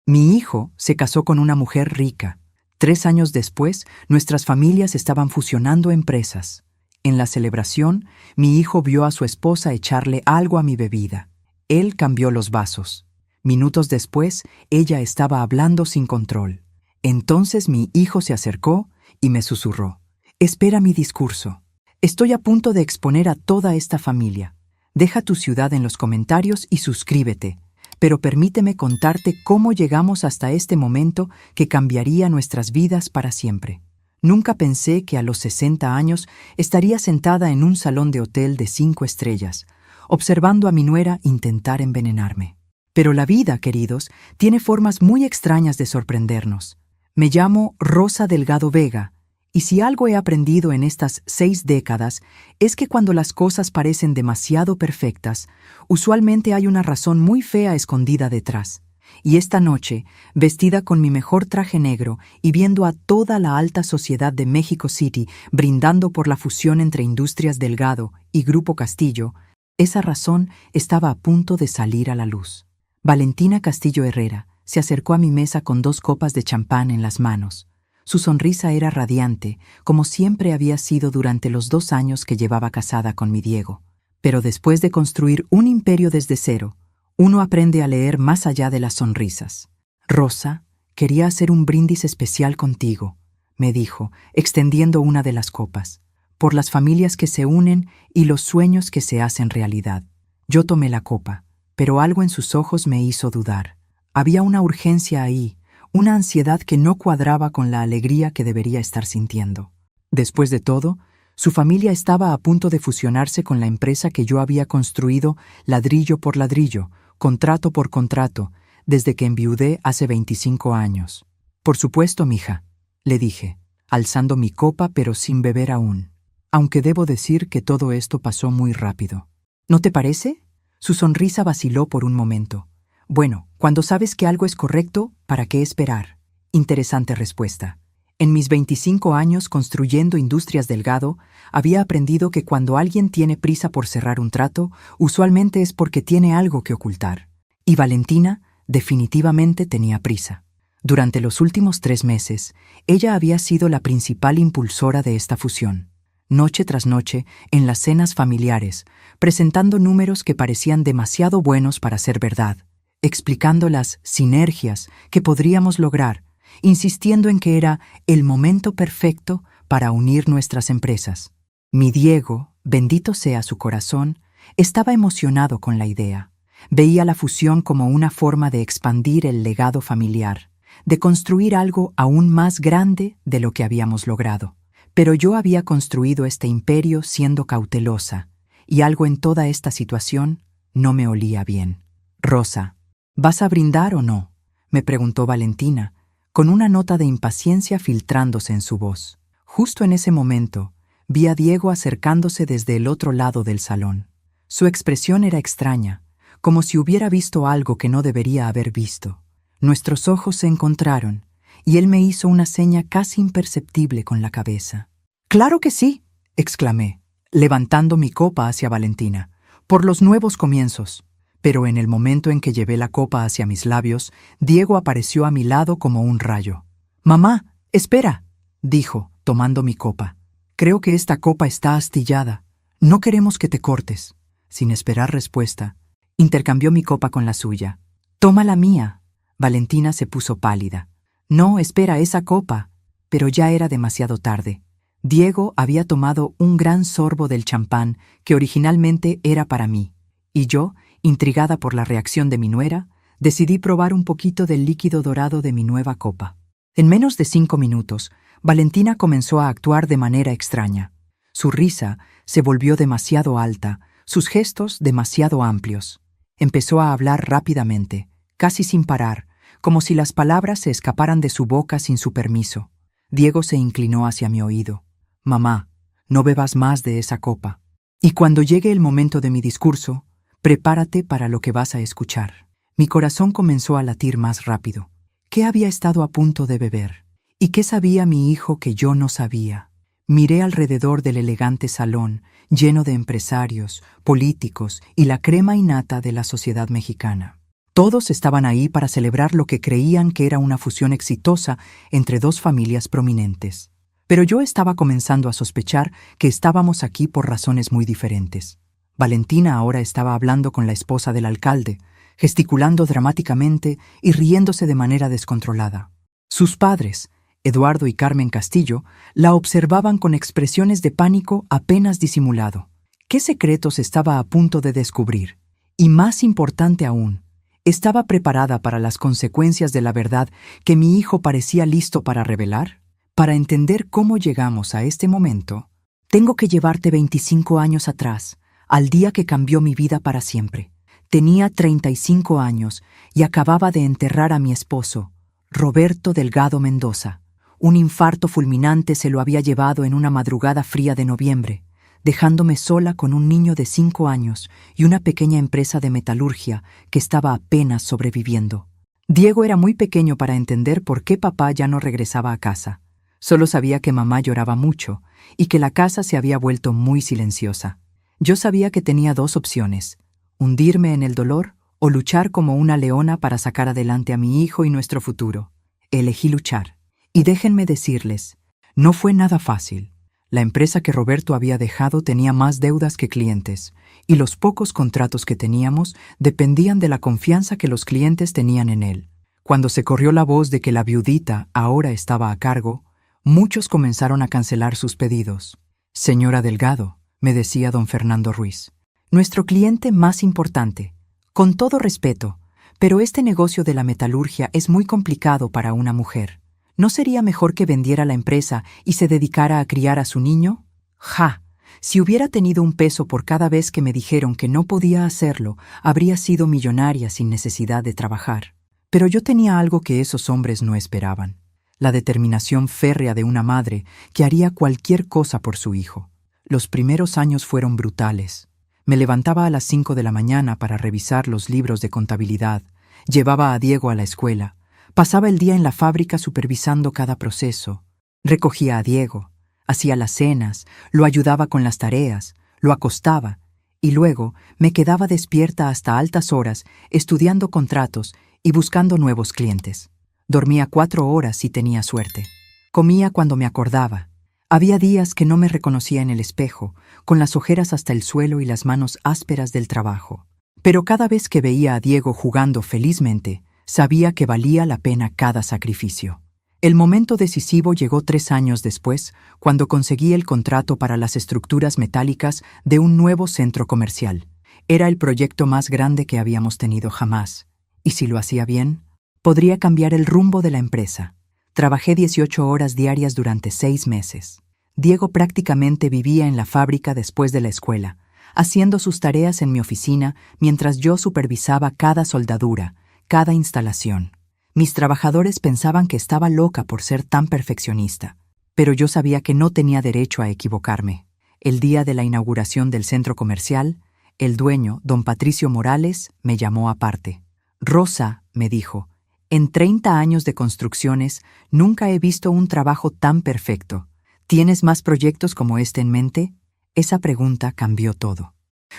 Mi hijo se casó con una mujer rica. 3 años después, nuestras familias estaban fusionando empresas. En la celebración, mi hijo vio a su esposa echarle algo a mi bebida. Él cambió los vasos. Minutos después, ella estaba hablando sin control. Entonces mi hijo se acercó y me susurró: «Espera mi discurso. Estoy a punto de exponer a toda esta familia. Deja tu ciudad en los comentarios y suscríbete. Pero permíteme contarte cómo llegamos hasta este momento que cambiaría nuestras vidas para siempre. Nunca pensé que a los 60 años estaría sentada en un salón de hotel de 5 estrellas, observando a mi nuera intentar envenenarme. Pero la vida, queridos, tiene formas muy extrañas de sorprendernos. Me llamo Rosa Delgado Vega, y si algo he aprendido en estas 6 décadas es que cuando las cosas parecen demasiado perfectas, usualmente hay una razón muy fea escondida detrás. Y esta noche, vestida con mi mejor traje negro y viendo a toda la alta sociedad de México City brindando por la fusión entre Industrias Delgado y Grupo Castillo, esa razón estaba a punto de salir a la luz. Valentina Castillo Herrera se acercó a mi mesa con 2 copas de champán en las manos. Su sonrisa era radiante, como siempre había sido durante los 2 años que llevaba casada con mi Diego. Pero después de construir un imperio desde cero, uno aprende a leer más allá de las sonrisas. «Rosa, quería hacer un brindis especial contigo», me dijo, extendiendo una de las copas, «por las familias que se unen y los sueños que se hacen realidad». Yo tomé la copa, pero algo en sus ojos me hizo dudar. Había una urgencia ahí, una ansiedad que no cuadraba con la alegría que debería estar sintiendo. Después de todo, su familia estaba a punto de fusionarse con la empresa que yo había construido ladrillo por ladrillo, contrato por contrato, desde que enviudé hace 25 años. «Por supuesto, mija», le dije, alzando mi copa pero sin beber aún. «Aunque debo decir que todo esto pasó muy rápido». «¿No te parece?». Su sonrisa vaciló por un momento. «Bueno, cuando sabes que algo es correcto, ¿para qué esperar?». Interesante respuesta. En mis 25 años construyendo Industrias Delgado, había aprendido que cuando alguien tiene prisa por cerrar un trato, usualmente es porque tiene algo que ocultar. Y Valentina definitivamente tenía prisa. Durante los últimos 3 meses, ella había sido la principal impulsora de esta fusión. Noche tras noche, en las cenas familiares, presentando números que parecían demasiado buenos para ser verdad, explicando las sinergias que podríamos lograr, insistiendo en que era el momento perfecto para unir nuestras empresas. Mi Diego, bendito sea su corazón, estaba emocionado con la idea. Veía la fusión como una forma de expandir el legado familiar, de construir algo aún más grande de lo que habíamos logrado. Pero yo había construido este imperio siendo cautelosa, y algo en toda esta situación no me olía bien. «Rosa, ¿vas a brindar o no?», me preguntó Valentina, con una nota de impaciencia filtrándose en su voz. Justo en ese momento, vi a Diego acercándose desde el otro lado del salón. Su expresión era extraña, como si hubiera visto algo que no debería haber visto. Nuestros ojos se encontraron, y él me hizo una seña casi imperceptible con la cabeza. «Claro que sí», exclamé, levantando mi copa hacia Valentina, «por los nuevos comienzos». Pero en el momento en que llevé la copa hacia mis labios, Diego apareció a mi lado como un rayo. «Mamá, espera», dijo, tomando mi copa. «Creo que esta copa está astillada. No queremos que te cortes». Sin esperar respuesta, intercambió mi copa con la suya. «Toma la mía». Valentina se puso pálida. «No, espera, esa copa». Pero ya era demasiado tarde. Diego había tomado un gran sorbo del champán que originalmente era para mí, y yo, intrigada por la reacción de mi nuera, decidí probar un poquito del líquido dorado de mi nueva copa. En menos de 5 minutos, Valentina comenzó a actuar de manera extraña. Su risa se volvió demasiado alta, sus gestos demasiado amplios. Empezó a hablar rápidamente, casi sin parar, como si las palabras se escaparan de su boca sin su permiso. Diego se inclinó hacia mi oído. «Mamá, no bebas más de esa copa. Y cuando llegue el momento de mi discurso, prepárate para lo que vas a escuchar». Mi corazón comenzó a latir más rápido. ¿Qué había estado a punto de beber? ¿Y qué sabía mi hijo que yo no sabía? Miré alrededor del elegante salón, lleno de empresarios, políticos y la crema innata de la sociedad mexicana. Todos estaban ahí para celebrar lo que creían que era una fusión exitosa entre dos familias prominentes. Pero yo estaba comenzando a sospechar que estábamos aquí por razones muy diferentes. Valentina ahora estaba hablando con la esposa del alcalde, gesticulando dramáticamente y riéndose de manera descontrolada. Sus padres, Eduardo y Carmen Castillo, la observaban con expresiones de pánico apenas disimulado. ¿Qué secretos estaba a punto de descubrir? Y más importante aún, ¿estaba preparada para las consecuencias de la verdad que mi hijo parecía listo para revelar? Para entender cómo llegamos a este momento, tengo que llevarte 25 años atrás, al día que cambió mi vida para siempre. Tenía 35 años y acababa de enterrar a mi esposo, Roberto Delgado Mendoza. Un infarto fulminante se lo había llevado en una madrugada fría de noviembre, dejándome sola con un niño de 5 años y una pequeña empresa de metalurgia que estaba apenas sobreviviendo. Diego era muy pequeño para entender por qué papá ya no regresaba a casa. Solo sabía que mamá lloraba mucho y que la casa se había vuelto muy silenciosa. Yo sabía que tenía dos opciones: hundirme en el dolor o luchar como una leona para sacar adelante a mi hijo y nuestro futuro. Elegí luchar. Y déjenme decirles, no fue nada fácil. La empresa que Roberto había dejado tenía más deudas que clientes, y los pocos contratos que teníamos dependían de la confianza que los clientes tenían en él. Cuando se corrió la voz de que la viudita ahora estaba a cargo, muchos comenzaron a cancelar sus pedidos. Señora Delgado, me decía don Fernando Ruiz, nuestro cliente más importante. Con todo respeto, pero este negocio de la metalurgia es muy complicado para una mujer. ¿No sería mejor que vendiera la empresa y se dedicara a criar a su niño? ¡Ja! Si hubiera tenido un peso por cada vez que me dijeron que no podía hacerlo, habría sido millonaria sin necesidad de trabajar. Pero yo tenía algo que esos hombres no esperaban: la determinación férrea de una madre que haría cualquier cosa por su hijo. Los primeros años fueron brutales. Me levantaba a las 5 de la mañana para revisar los libros de contabilidad, llevaba a Diego a la escuela, pasaba el día en la fábrica supervisando cada proceso, recogía a Diego, hacía las cenas, lo ayudaba con las tareas, lo acostaba y luego me quedaba despierta hasta altas horas estudiando contratos y buscando nuevos clientes. Dormía 4 horas si tenía suerte. Comía cuando me acordaba. Había días que no me reconocía en el espejo, con las ojeras hasta el suelo y las manos ásperas del trabajo. Pero cada vez que veía a Diego jugando felizmente, sabía que valía la pena cada sacrificio. El momento decisivo llegó 3 años después, cuando conseguí el contrato para las estructuras metálicas de un nuevo centro comercial. Era el proyecto más grande que habíamos tenido jamás. Y si lo hacía bien, podría cambiar el rumbo de la empresa. Trabajé 18 horas diarias durante 6 meses. Diego prácticamente vivía en la fábrica después de la escuela, haciendo sus tareas en mi oficina mientras yo supervisaba cada soldadura, cada instalación. Mis trabajadores pensaban que estaba loca por ser tan perfeccionista, pero yo sabía que no tenía derecho a equivocarme. El día de la inauguración del centro comercial, el dueño, don Patricio Morales, me llamó aparte. «Rosa», me dijo, «en 30 años de construcciones nunca he visto un trabajo tan perfecto. ¿Tienes más proyectos como este en mente?». Esa pregunta cambió todo.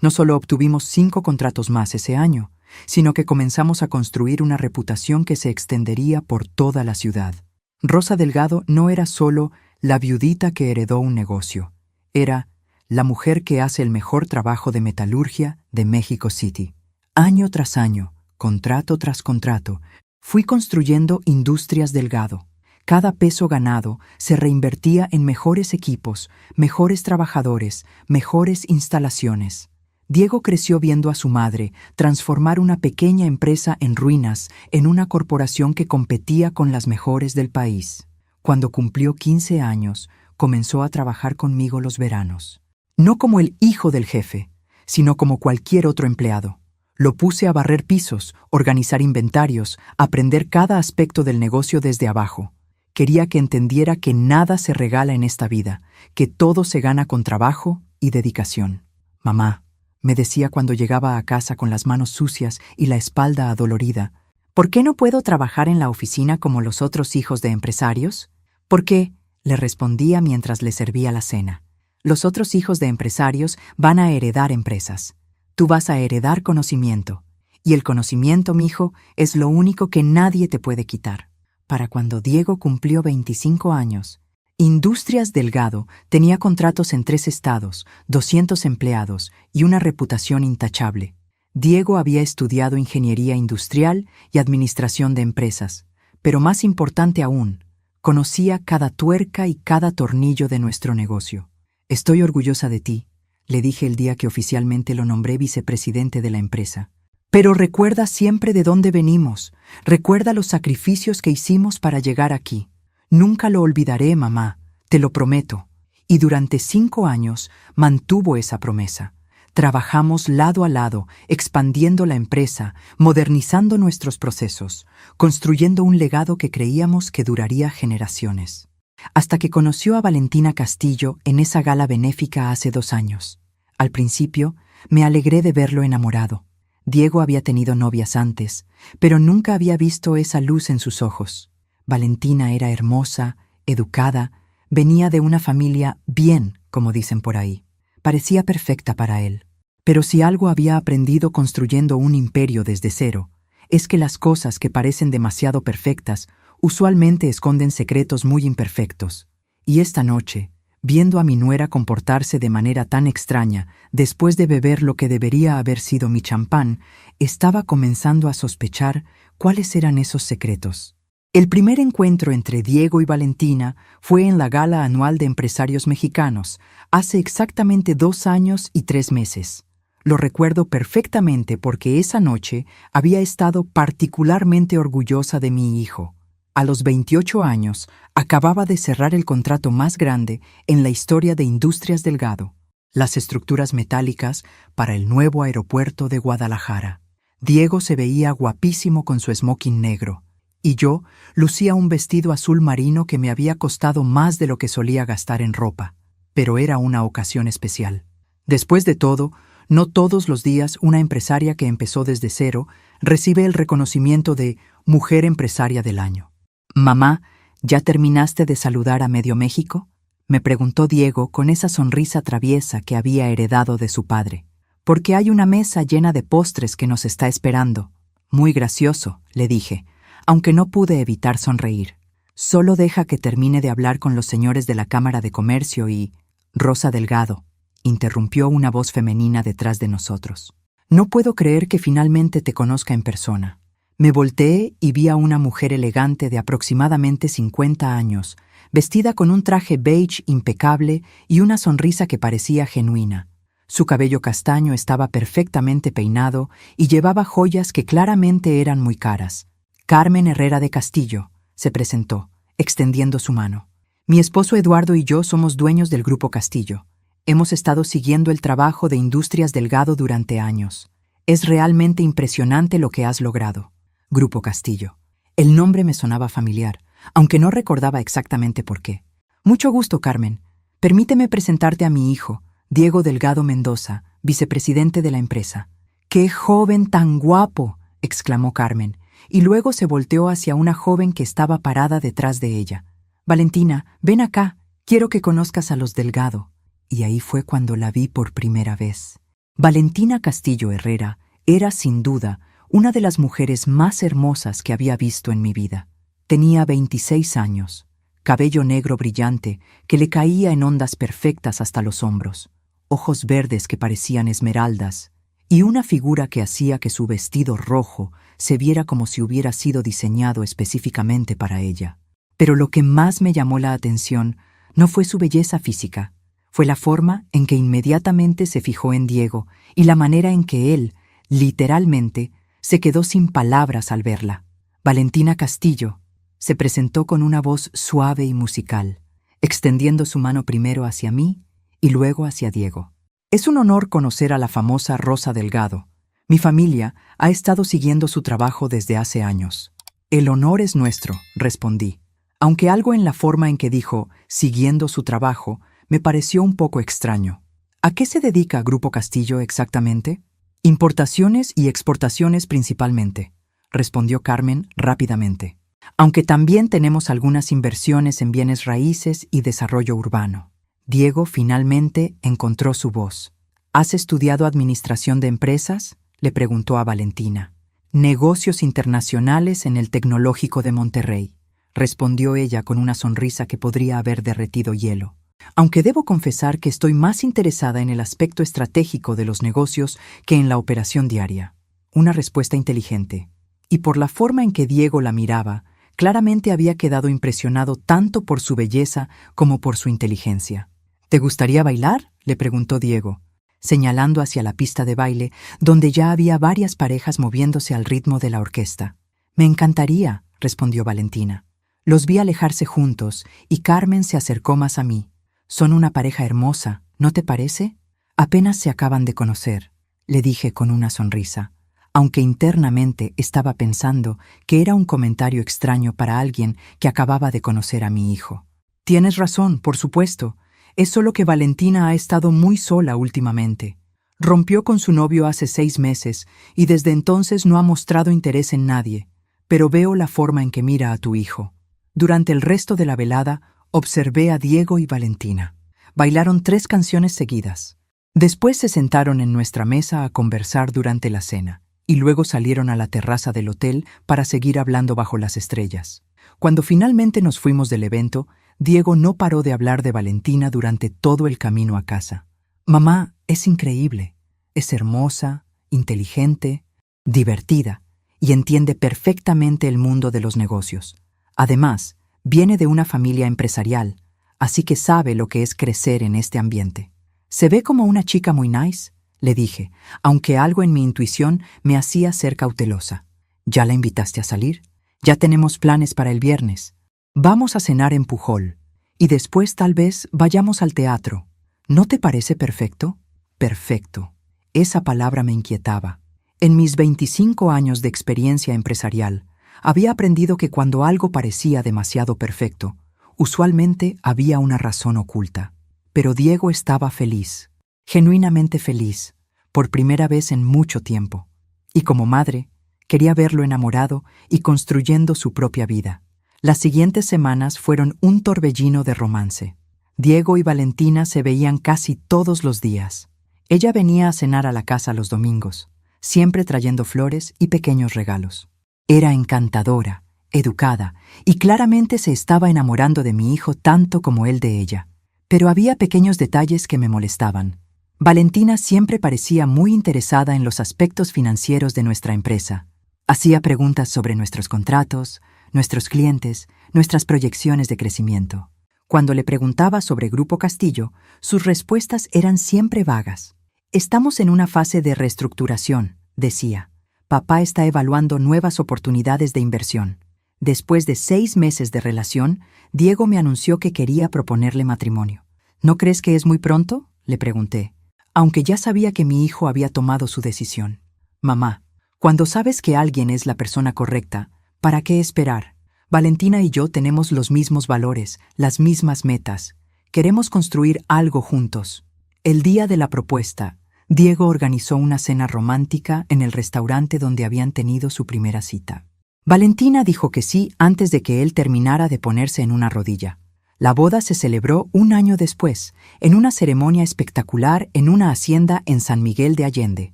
No solo obtuvimos 5 contratos más ese año, sino que comenzamos a construir una reputación que se extendería por toda la ciudad. Rosa Delgado no era solo la viudita que heredó un negocio, era la mujer que hace el mejor trabajo de metalurgia de México City. Año tras año, contrato tras contrato, fui construyendo Industrias Delgado. Cada peso ganado se reinvertía en mejores equipos, mejores trabajadores, mejores instalaciones. Diego creció viendo a su madre transformar una pequeña empresa en ruinas en una corporación que competía con las mejores del país. Cuando cumplió 15 años, comenzó a trabajar conmigo los veranos. No como el hijo del jefe, sino como cualquier otro empleado. Lo puse a barrer pisos, organizar inventarios, aprender cada aspecto del negocio desde abajo. Quería que entendiera que nada se regala en esta vida, que todo se gana con trabajo y dedicación. «Mamá», me decía cuando llegaba a casa con las manos sucias y la espalda adolorida, «¿por qué no puedo trabajar en la oficina como los otros hijos de empresarios?». «¿Por qué?», le respondía mientras le servía la cena. «Los otros hijos de empresarios van a heredar empresas. Tú vas a heredar conocimiento. Y el conocimiento, mijo, es lo único que nadie te puede quitar. Para cuando Diego cumplió 25 años, Industrias Delgado tenía contratos en 3 estados, 200 empleados y una reputación intachable. Diego había estudiado ingeniería industrial y administración de empresas, pero más importante aún, conocía cada tuerca y cada tornillo de nuestro negocio. Estoy orgullosa de ti, le dije el día que oficialmente lo nombré vicepresidente de la empresa. Pero recuerda siempre de dónde venimos, recuerda los sacrificios que hicimos para llegar aquí. Nunca lo olvidaré, mamá, te lo prometo. Y durante 5 años mantuvo esa promesa. Trabajamos lado a lado, expandiendo la empresa, modernizando nuestros procesos, construyendo un legado que creíamos que duraría generaciones. Hasta que conoció a Valentina Castillo en esa gala benéfica hace 2 años. Al principio, me alegré de verlo enamorado. Diego había tenido novias antes, pero nunca había visto esa luz en sus ojos. Valentina era hermosa, educada, venía de una familia bien, como dicen por ahí. Parecía perfecta para él. Pero si algo había aprendido construyendo un imperio desde cero, es que las cosas que parecen demasiado perfectas usualmente esconden secretos muy imperfectos. Y esta noche, viendo a mi nuera comportarse de manera tan extraña, después de beber lo que debería haber sido mi champán, estaba comenzando a sospechar cuáles eran esos secretos. El primer encuentro entre Diego y Valentina fue en la Gala Anual de Empresarios Mexicanos, hace exactamente 2 años y 3 meses. Lo recuerdo perfectamente porque esa noche había estado particularmente orgullosa de mi hijo. A los 28 años, acababa de cerrar el contrato más grande en la historia de Industrias Delgado, las estructuras metálicas para el nuevo aeropuerto de Guadalajara. Diego se veía guapísimo con su smoking negro, y yo lucía un vestido azul marino que me había costado más de lo que solía gastar en ropa, pero era una ocasión especial. Después de todo, no todos los días una empresaria que empezó desde cero recibe el reconocimiento de Mujer Empresaria del Año. «Mamá, ¿ya terminaste de saludar a medio México?», me preguntó Diego con esa sonrisa traviesa que había heredado de su padre. «Porque hay una mesa llena de postres que nos está esperando». «Muy gracioso», le dije, aunque no pude evitar sonreír. «Solo deja que termine de hablar con los señores de la Cámara de Comercio y...» «Rosa Delgado», interrumpió una voz femenina detrás de nosotros. «No puedo creer que finalmente te conozca en persona». Me volteé y vi a una mujer elegante de aproximadamente 50 años, vestida con un traje beige impecable y una sonrisa que parecía genuina. Su cabello castaño estaba perfectamente peinado y llevaba joyas que claramente eran muy caras. «Carmen Herrera de Castillo», se presentó, extendiendo su mano. «Mi esposo Eduardo y yo somos dueños del Grupo Castillo. Hemos estado siguiendo el trabajo de Industrias Delgado durante años. Es realmente impresionante lo que has logrado». Grupo Castillo. El nombre me sonaba familiar, aunque no recordaba exactamente por qué. «Mucho gusto, Carmen. Permíteme presentarte a mi hijo, Diego Delgado Mendoza, vicepresidente de la empresa». «¡Qué joven tan guapo!», exclamó Carmen, y luego se volteó hacia una joven que estaba parada detrás de ella. «Valentina, ven acá, quiero que conozcas a los Delgado». Y ahí fue cuando la vi por primera vez. Valentina Castillo Herrera era, sin duda, una de las mujeres más hermosas que había visto en mi vida. Tenía 26 años, cabello negro brillante que le caía en ondas perfectas hasta los hombros, ojos verdes que parecían esmeraldas, y una figura que hacía que su vestido rojo se viera como si hubiera sido diseñado específicamente para ella. Pero lo que más me llamó la atención no fue su belleza física, fue la forma en que inmediatamente se fijó en Diego y la manera en que él, literalmente, se quedó sin palabras al verla. «Valentina Castillo», se presentó con una voz suave y musical, extendiendo su mano primero hacia mí y luego hacia Diego. «Es un honor conocer a la famosa Rosa Delgado. Mi familia ha estado siguiendo su trabajo desde hace años». «El honor es nuestro», respondí, aunque algo en la forma en que dijo «siguiendo su trabajo» me pareció un poco extraño. «¿A qué se dedica Grupo Castillo exactamente?» «Importaciones y exportaciones principalmente», respondió Carmen rápidamente. «Aunque también tenemos algunas inversiones en bienes raíces y desarrollo urbano». Diego finalmente encontró su voz. «¿Has estudiado administración de empresas?», le preguntó a Valentina. Negocios internacionales en el Tecnológico de Monterrey, respondió ella con una sonrisa que podría haber derretido hielo. Aunque debo confesar que estoy más interesada en el aspecto estratégico de los negocios que en la operación diaria. Una respuesta inteligente. Y por la forma en que Diego la miraba, claramente había quedado impresionado tanto por su belleza como por su inteligencia. ¿Te gustaría bailar?, le preguntó Diego, señalando hacia la pista de baile, donde ya había varias parejas moviéndose al ritmo de la orquesta. Me encantaría, respondió Valentina. Los vi alejarse juntos y Carmen se acercó más a mí. Son una pareja hermosa, ¿no te parece? Apenas se acaban de conocer, le dije con una sonrisa, aunque internamente estaba pensando que era un comentario extraño para alguien que acababa de conocer a mi hijo. Tienes razón, por supuesto. Es solo que Valentina ha estado muy sola últimamente. Rompió con su novio hace 6 meses y desde entonces no ha mostrado interés en nadie, pero veo la forma en que mira a tu hijo. Durante el resto de la velada, observé a Diego y Valentina. Bailaron 3 canciones seguidas. Después se sentaron en nuestra mesa a conversar durante la cena, y luego salieron a la terraza del hotel para seguir hablando bajo las estrellas. Cuando finalmente nos fuimos del evento, Diego no paró de hablar de Valentina durante todo el camino a casa. Mamá, es increíble. Es hermosa, inteligente, divertida, y entiende perfectamente el mundo de los negocios. Además, viene de una familia empresarial, así que sabe lo que es crecer en este ambiente. Se ve como una chica muy nice, le dije, aunque algo en mi intuición me hacía ser cautelosa. ¿Ya la invitaste a salir? Ya tenemos planes para el viernes. Vamos a cenar en Pujol, y después tal vez vayamos al teatro. ¿No te parece perfecto? Perfecto. Esa palabra me inquietaba. En mis 25 años de experiencia empresarial, había aprendido que cuando algo parecía demasiado perfecto, usualmente había una razón oculta. Pero Diego estaba feliz, genuinamente feliz, por primera vez en mucho tiempo. Y como madre, quería verlo enamorado y construyendo su propia vida. Las siguientes semanas fueron un torbellino de romance. Diego y Valentina se veían casi todos los días. Ella venía a cenar a la casa los domingos, siempre trayendo flores y pequeños regalos. Era encantadora, educada, y claramente se estaba enamorando de mi hijo tanto como él de ella. Pero había pequeños detalles que me molestaban. Valentina siempre parecía muy interesada en los aspectos financieros de nuestra empresa. Hacía preguntas sobre nuestros contratos, nuestros clientes, nuestras proyecciones de crecimiento. Cuando le preguntaba sobre Grupo Castillo, sus respuestas eran siempre vagas. Estamos en una fase de reestructuración, decía. Papá está evaluando nuevas oportunidades de inversión. Después de 6 meses de relación, Diego me anunció que quería proponerle matrimonio. ¿No crees que es muy pronto?, le pregunté, aunque ya sabía que mi hijo había tomado su decisión. Mamá, cuando sabes que alguien es la persona correcta, ¿para qué esperar? Valentina y yo tenemos los mismos valores, las mismas metas. Queremos construir algo juntos. El día de la propuesta, Diego organizó una cena romántica en el restaurante donde habían tenido su primera cita. Valentina dijo que sí antes de que él terminara de ponerse en una rodilla. La boda se celebró un año después, en una ceremonia espectacular en una hacienda en San Miguel de Allende.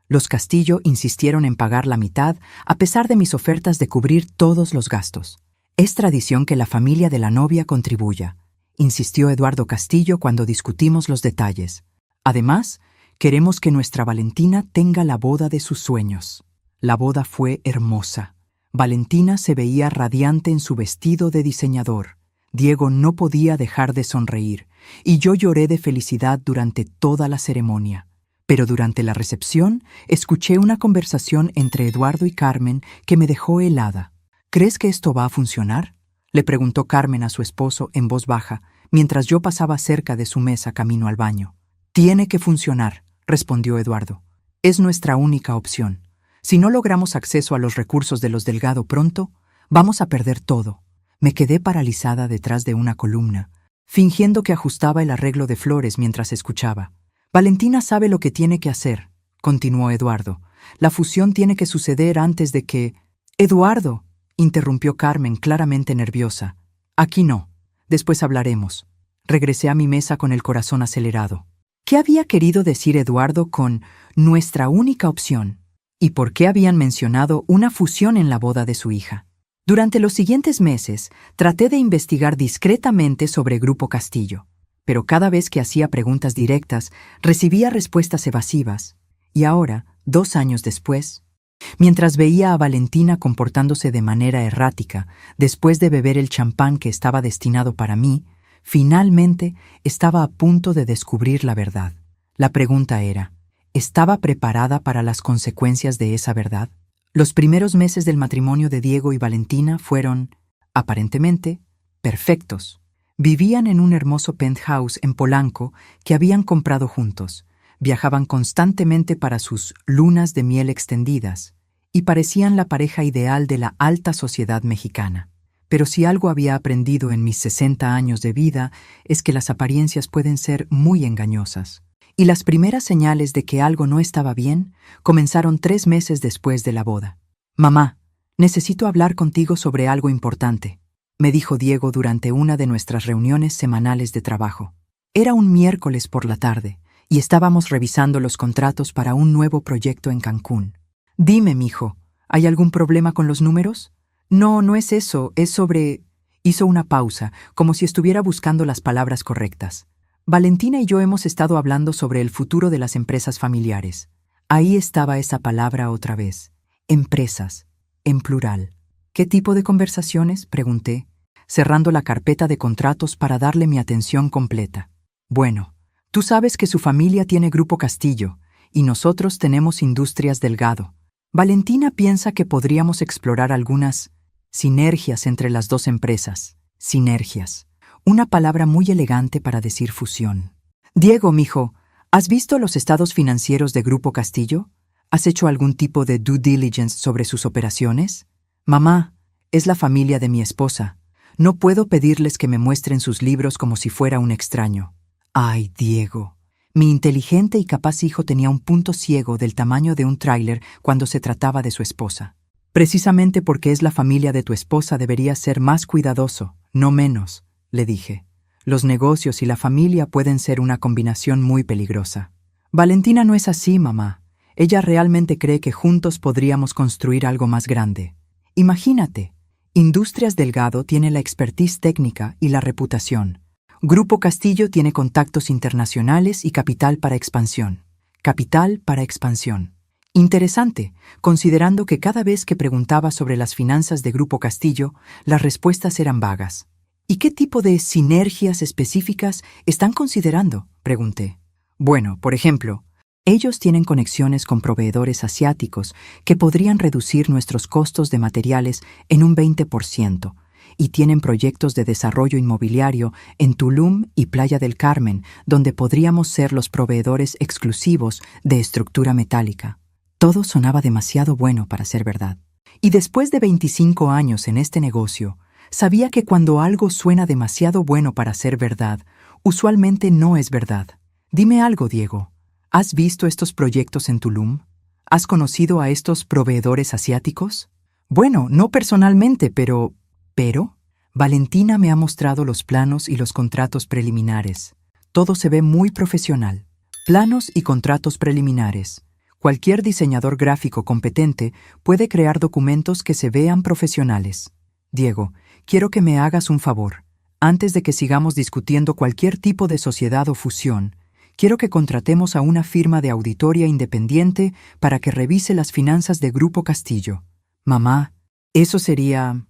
Los Castillo insistieron en pagar la mitad a pesar de mis ofertas de cubrir todos los gastos. Es tradición que la familia de la novia contribuya, insistió Eduardo Castillo cuando discutimos los detalles. Además, queremos que nuestra Valentina tenga la boda de sus sueños. La boda fue hermosa. Valentina se veía radiante en su vestido de diseñador. Diego no podía dejar de sonreír, y yo lloré de felicidad durante toda la ceremonia. Pero durante la recepción, escuché una conversación entre Eduardo y Carmen que me dejó helada. ¿Crees que esto va a funcionar?, le preguntó Carmen a su esposo en voz baja, mientras yo pasaba cerca de su mesa camino al baño. Tiene que funcionar, respondió Eduardo. Es nuestra única opción. Si no logramos acceso a los recursos de los Delgado pronto, vamos a perder todo. Me quedé paralizada detrás de una columna, fingiendo que ajustaba el arreglo de flores mientras escuchaba. Valentina sabe lo que tiene que hacer, continuó Eduardo. La fusión tiene que suceder antes de que... ¡Eduardo!, interrumpió Carmen claramente nerviosa. Aquí no. Después hablaremos. Regresé a mi mesa con el corazón acelerado. ¿Qué había querido decir Eduardo con nuestra única opción? y por qué habían mencionado una fusión en la boda de su hija. Durante los siguientes meses, traté de investigar discretamente sobre Grupo Castillo, pero cada vez que hacía preguntas directas, recibía respuestas evasivas. Y ahora, 2 años después, mientras veía a Valentina comportándose de manera errática, después de beber el champán que estaba destinado para mí, finalmente estaba a punto de descubrir la verdad. La pregunta era, ¿estaba preparada para las consecuencias de esa verdad? Los primeros meses del matrimonio de Diego y Valentina fueron, aparentemente, perfectos. Vivían en un hermoso penthouse en Polanco que habían comprado juntos, viajaban constantemente para sus lunas de miel extendidas y parecían la pareja ideal de la alta sociedad mexicana. Pero si algo había aprendido en mis 60 años de vida es que las apariencias pueden ser muy engañosas. Y las primeras señales de que algo no estaba bien comenzaron 3 meses después de la boda. «Mamá, necesito hablar contigo sobre algo importante», me dijo Diego durante una de nuestras reuniones semanales de trabajo. Era un miércoles por la tarde y estábamos revisando los contratos para un nuevo proyecto en Cancún. «Dime, mijo, ¿hay algún problema con los números?» «No, no es eso, es sobre...» Hizo una pausa, como si estuviera buscando las palabras correctas. «Valentina y yo hemos estado hablando sobre el futuro de las empresas familiares». Ahí estaba esa palabra otra vez. Empresas, en plural. «¿Qué tipo de conversaciones?», pregunté, cerrando la carpeta de contratos para darle mi atención completa. «Bueno, tú sabes que su familia tiene Grupo Castillo y nosotros tenemos Industrias Delgado. Valentina piensa que podríamos explorar algunas sinergias entre las dos empresas». Sinergias. Una palabra muy elegante para decir fusión. «Diego, mijo, ¿has visto los estados financieros de Grupo Castillo? ¿Has hecho algún tipo de due diligence sobre sus operaciones?» «Mamá, es la familia de mi esposa. No puedo pedirles que me muestren sus libros como si fuera un extraño». «Ay, Diego». Mi inteligente y capaz hijo tenía un punto ciego del tamaño de un tráiler cuando se trataba de su esposa. «Precisamente porque es la familia de tu esposa deberías ser más cuidadoso, no menos», le dije. «Los negocios y la familia pueden ser una combinación muy peligrosa». «Valentina no es así, mamá. Ella realmente cree que juntos podríamos construir algo más grande. Imagínate, Industrias Delgado tiene la expertise técnica y la reputación. Grupo Castillo tiene contactos internacionales y capital para expansión. Capital para expansión. Interesante, considerando que cada vez que preguntaba sobre las finanzas de Grupo Castillo, las respuestas eran vagas. «¿Y qué tipo de sinergias específicas están considerando?», pregunté. «Bueno, por ejemplo, ellos tienen conexiones con proveedores asiáticos que podrían reducir nuestros costos de materiales en un 20%, y tienen proyectos de desarrollo inmobiliario en Tulum y Playa del Carmen, donde podríamos ser los proveedores exclusivos de estructura metálica». Todo sonaba demasiado bueno para ser verdad. Y después de 25 años en este negocio, sabía que cuando algo suena demasiado bueno para ser verdad, usualmente no es verdad. «Dime algo, Diego. ¿Has visto estos proyectos en Tulum? ¿Has conocido a estos proveedores asiáticos?» «Bueno, no personalmente, pero...» «¿Pero?» «Valentina me ha mostrado los planos y los contratos preliminares. Todo se ve muy profesional. Planos y contratos preliminares. Cualquier diseñador gráfico competente puede crear documentos que se vean profesionales. Diego, quiero que me hagas un favor. Antes de que sigamos discutiendo cualquier tipo de sociedad o fusión, quiero que contratemos a una firma de auditoría independiente para que revise las finanzas de Grupo Castillo». «Mamá, eso sería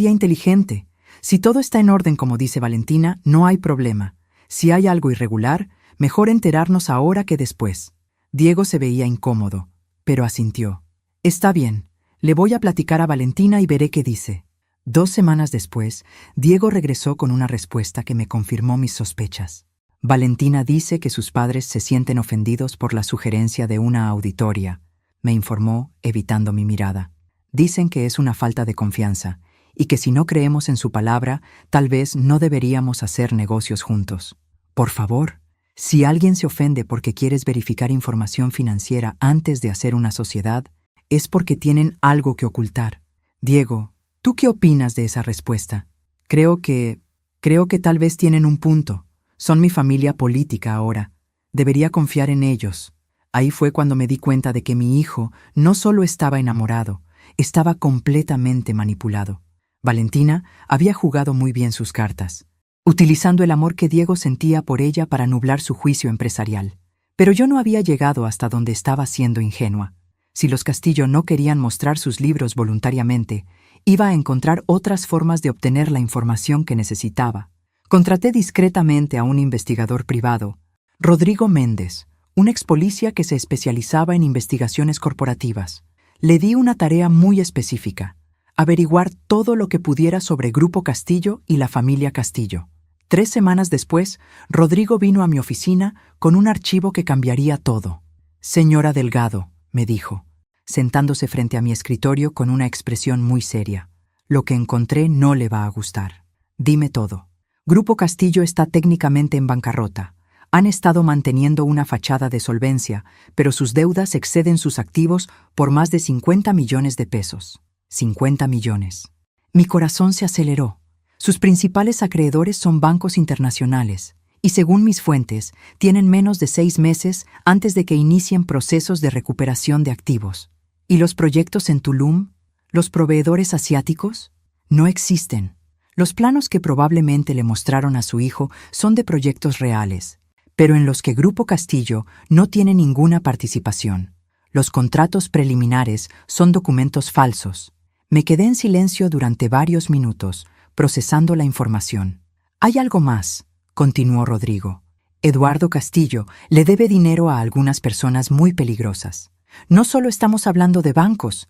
inteligente. Si todo está en orden como dice Valentina, no hay problema. Si hay algo irregular, mejor enterarnos ahora que después». Diego se veía incómodo, pero asintió. «Está bien, le voy a platicar a Valentina y veré qué dice». 2 semanas después, Diego regresó con una respuesta que me confirmó mis sospechas. «Valentina dice que sus padres se sienten ofendidos por la sugerencia de una auditoría», me informó, evitando mi mirada. «Dicen que es una falta de confianza y que si no creemos en su palabra, tal vez no deberíamos hacer negocios juntos. Por favor, si alguien se ofende porque quieres verificar información financiera antes de hacer una sociedad, es porque tienen algo que ocultar». «Diego, ¿tú qué opinas de esa respuesta?» Creo que tal vez tienen un punto. Son mi familia política ahora. Debería confiar en ellos. Ahí fue cuando me di cuenta de que mi hijo no solo estaba enamorado, estaba completamente manipulado. Valentina había jugado muy bien sus cartas, utilizando el amor que Diego sentía por ella para nublar su juicio empresarial. Pero yo no había llegado hasta donde estaba siendo ingenua. Si los Castillo no querían mostrar sus libros voluntariamente, iba a encontrar otras formas de obtener la información que necesitaba. Contraté discretamente a un investigador privado, Rodrigo Méndez, un expolicía que se especializaba en investigaciones corporativas. Le di una tarea muy específica: averiguar todo lo que pudiera sobre Grupo Castillo y la familia Castillo. 3 semanas después, Rodrigo vino a mi oficina con un archivo que cambiaría todo. «Señora Delgado», me dijo, sentándose frente a mi escritorio con una expresión muy seria, «lo que encontré no le va a gustar. Dime todo. Grupo Castillo está técnicamente en bancarrota. Han estado manteniendo una fachada de solvencia, pero sus deudas exceden sus activos por más de 50 millones de pesos. 50 millones. Mi corazón se aceleró. Sus principales acreedores son bancos internacionales, y según mis fuentes, tienen menos de 6 meses antes de que inicien procesos de recuperación de activos. ¿Y los proyectos en Tulum? ¿Los proveedores asiáticos? No existen. Los planos que probablemente le mostraron a su hijo son de proyectos reales, pero en los que Grupo Castillo no tiene ninguna participación. Los contratos preliminares son documentos falsos. Me quedé en silencio durante varios minutos, procesando la información. «Hay algo más», continuó Rodrigo. «Eduardo Castillo le debe dinero a algunas personas muy peligrosas. No solo estamos hablando de bancos,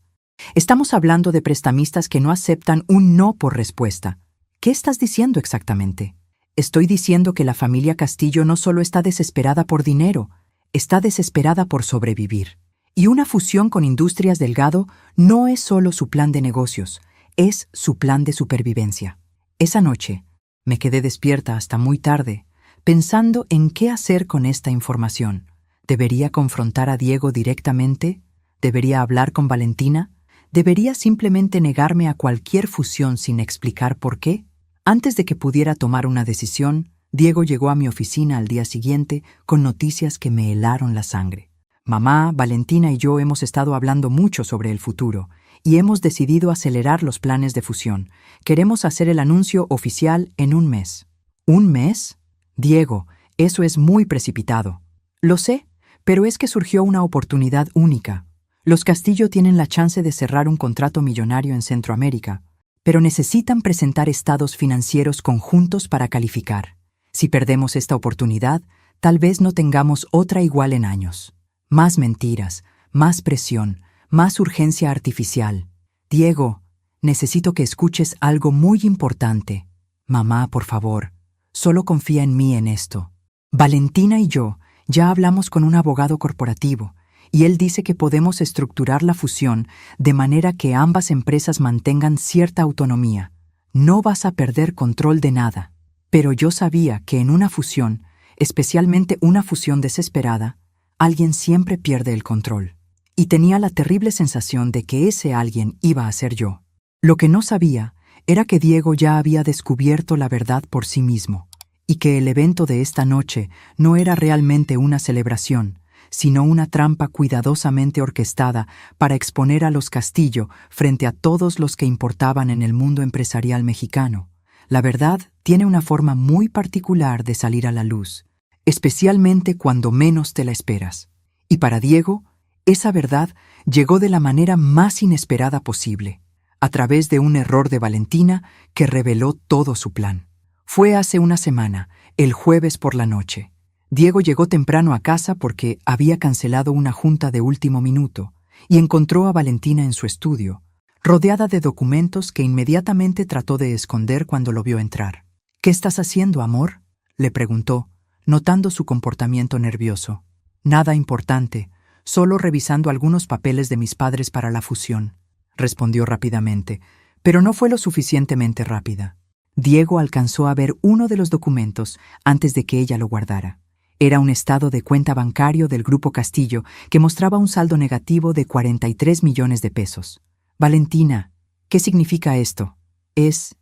estamos hablando de prestamistas que no aceptan un no por respuesta». «¿Qué estás diciendo exactamente?» «Estoy diciendo que la familia Castillo no solo está desesperada por dinero, está desesperada por sobrevivir. Y una fusión con Industrias Delgado no es solo su plan de negocios, es su plan de supervivencia». Esa noche me quedé despierta hasta muy tarde, pensando en qué hacer con esta información. ¿Debería confrontar a Diego directamente? ¿Debería hablar con Valentina? ¿Debería simplemente negarme a cualquier fusión sin explicar por qué? Antes de que pudiera tomar una decisión, Diego llegó a mi oficina al día siguiente con noticias que me helaron la sangre. «Mamá, Valentina y yo hemos estado hablando mucho sobre el futuro y hemos decidido acelerar los planes de fusión. Queremos hacer el anuncio oficial en 1 mes». «¿1 mes? Diego, eso es muy precipitado». «Lo sé, pero es que surgió una oportunidad única. Los Castillo tienen la chance de cerrar un contrato millonario en Centroamérica, pero necesitan presentar estados financieros conjuntos para calificar. Si perdemos esta oportunidad, tal vez no tengamos otra igual en años. Más mentiras, más presión, más urgencia artificial. Diego, necesito que escuches algo muy importante. Mamá, por favor, solo confía en mí en esto. Valentina y yo ya hablamos con un abogado corporativo, y él dice que podemos estructurar la fusión de manera que ambas empresas mantengan cierta autonomía. No vas a perder control de nada. Pero yo sabía que en una fusión, especialmente una fusión desesperada, alguien siempre pierde el control. Y tenía la terrible sensación de que ese alguien iba a ser yo. Lo que no sabía era que Diego ya había descubierto la verdad por sí mismo, y que el evento de esta noche no era realmente una celebración, sino una trampa cuidadosamente orquestada para exponer a los Castillo frente a todos los que importaban en el mundo empresarial mexicano. La verdad tiene una forma muy particular de salir a la luz, especialmente cuando menos te la esperas. Y para Diego, esa verdad llegó de la manera más inesperada posible, a través de un error de Valentina que reveló todo su plan. Fue hace una semana, el jueves por la noche. Diego llegó temprano a casa porque había cancelado una junta de último minuto y encontró a Valentina en su estudio, rodeada de documentos que inmediatamente trató de esconder cuando lo vio entrar. «¿Qué estás haciendo, amor?», le preguntó, notando su comportamiento nervioso. «Nada importante, solo revisando algunos papeles de mis padres para la fusión», respondió rápidamente, pero no fue lo suficientemente rápida. Diego alcanzó a ver uno de los documentos antes de que ella lo guardara. Era un estado de cuenta bancario del Grupo Castillo que mostraba un saldo negativo de 43 millones de pesos. «Valentina, ¿qué significa esto?» Es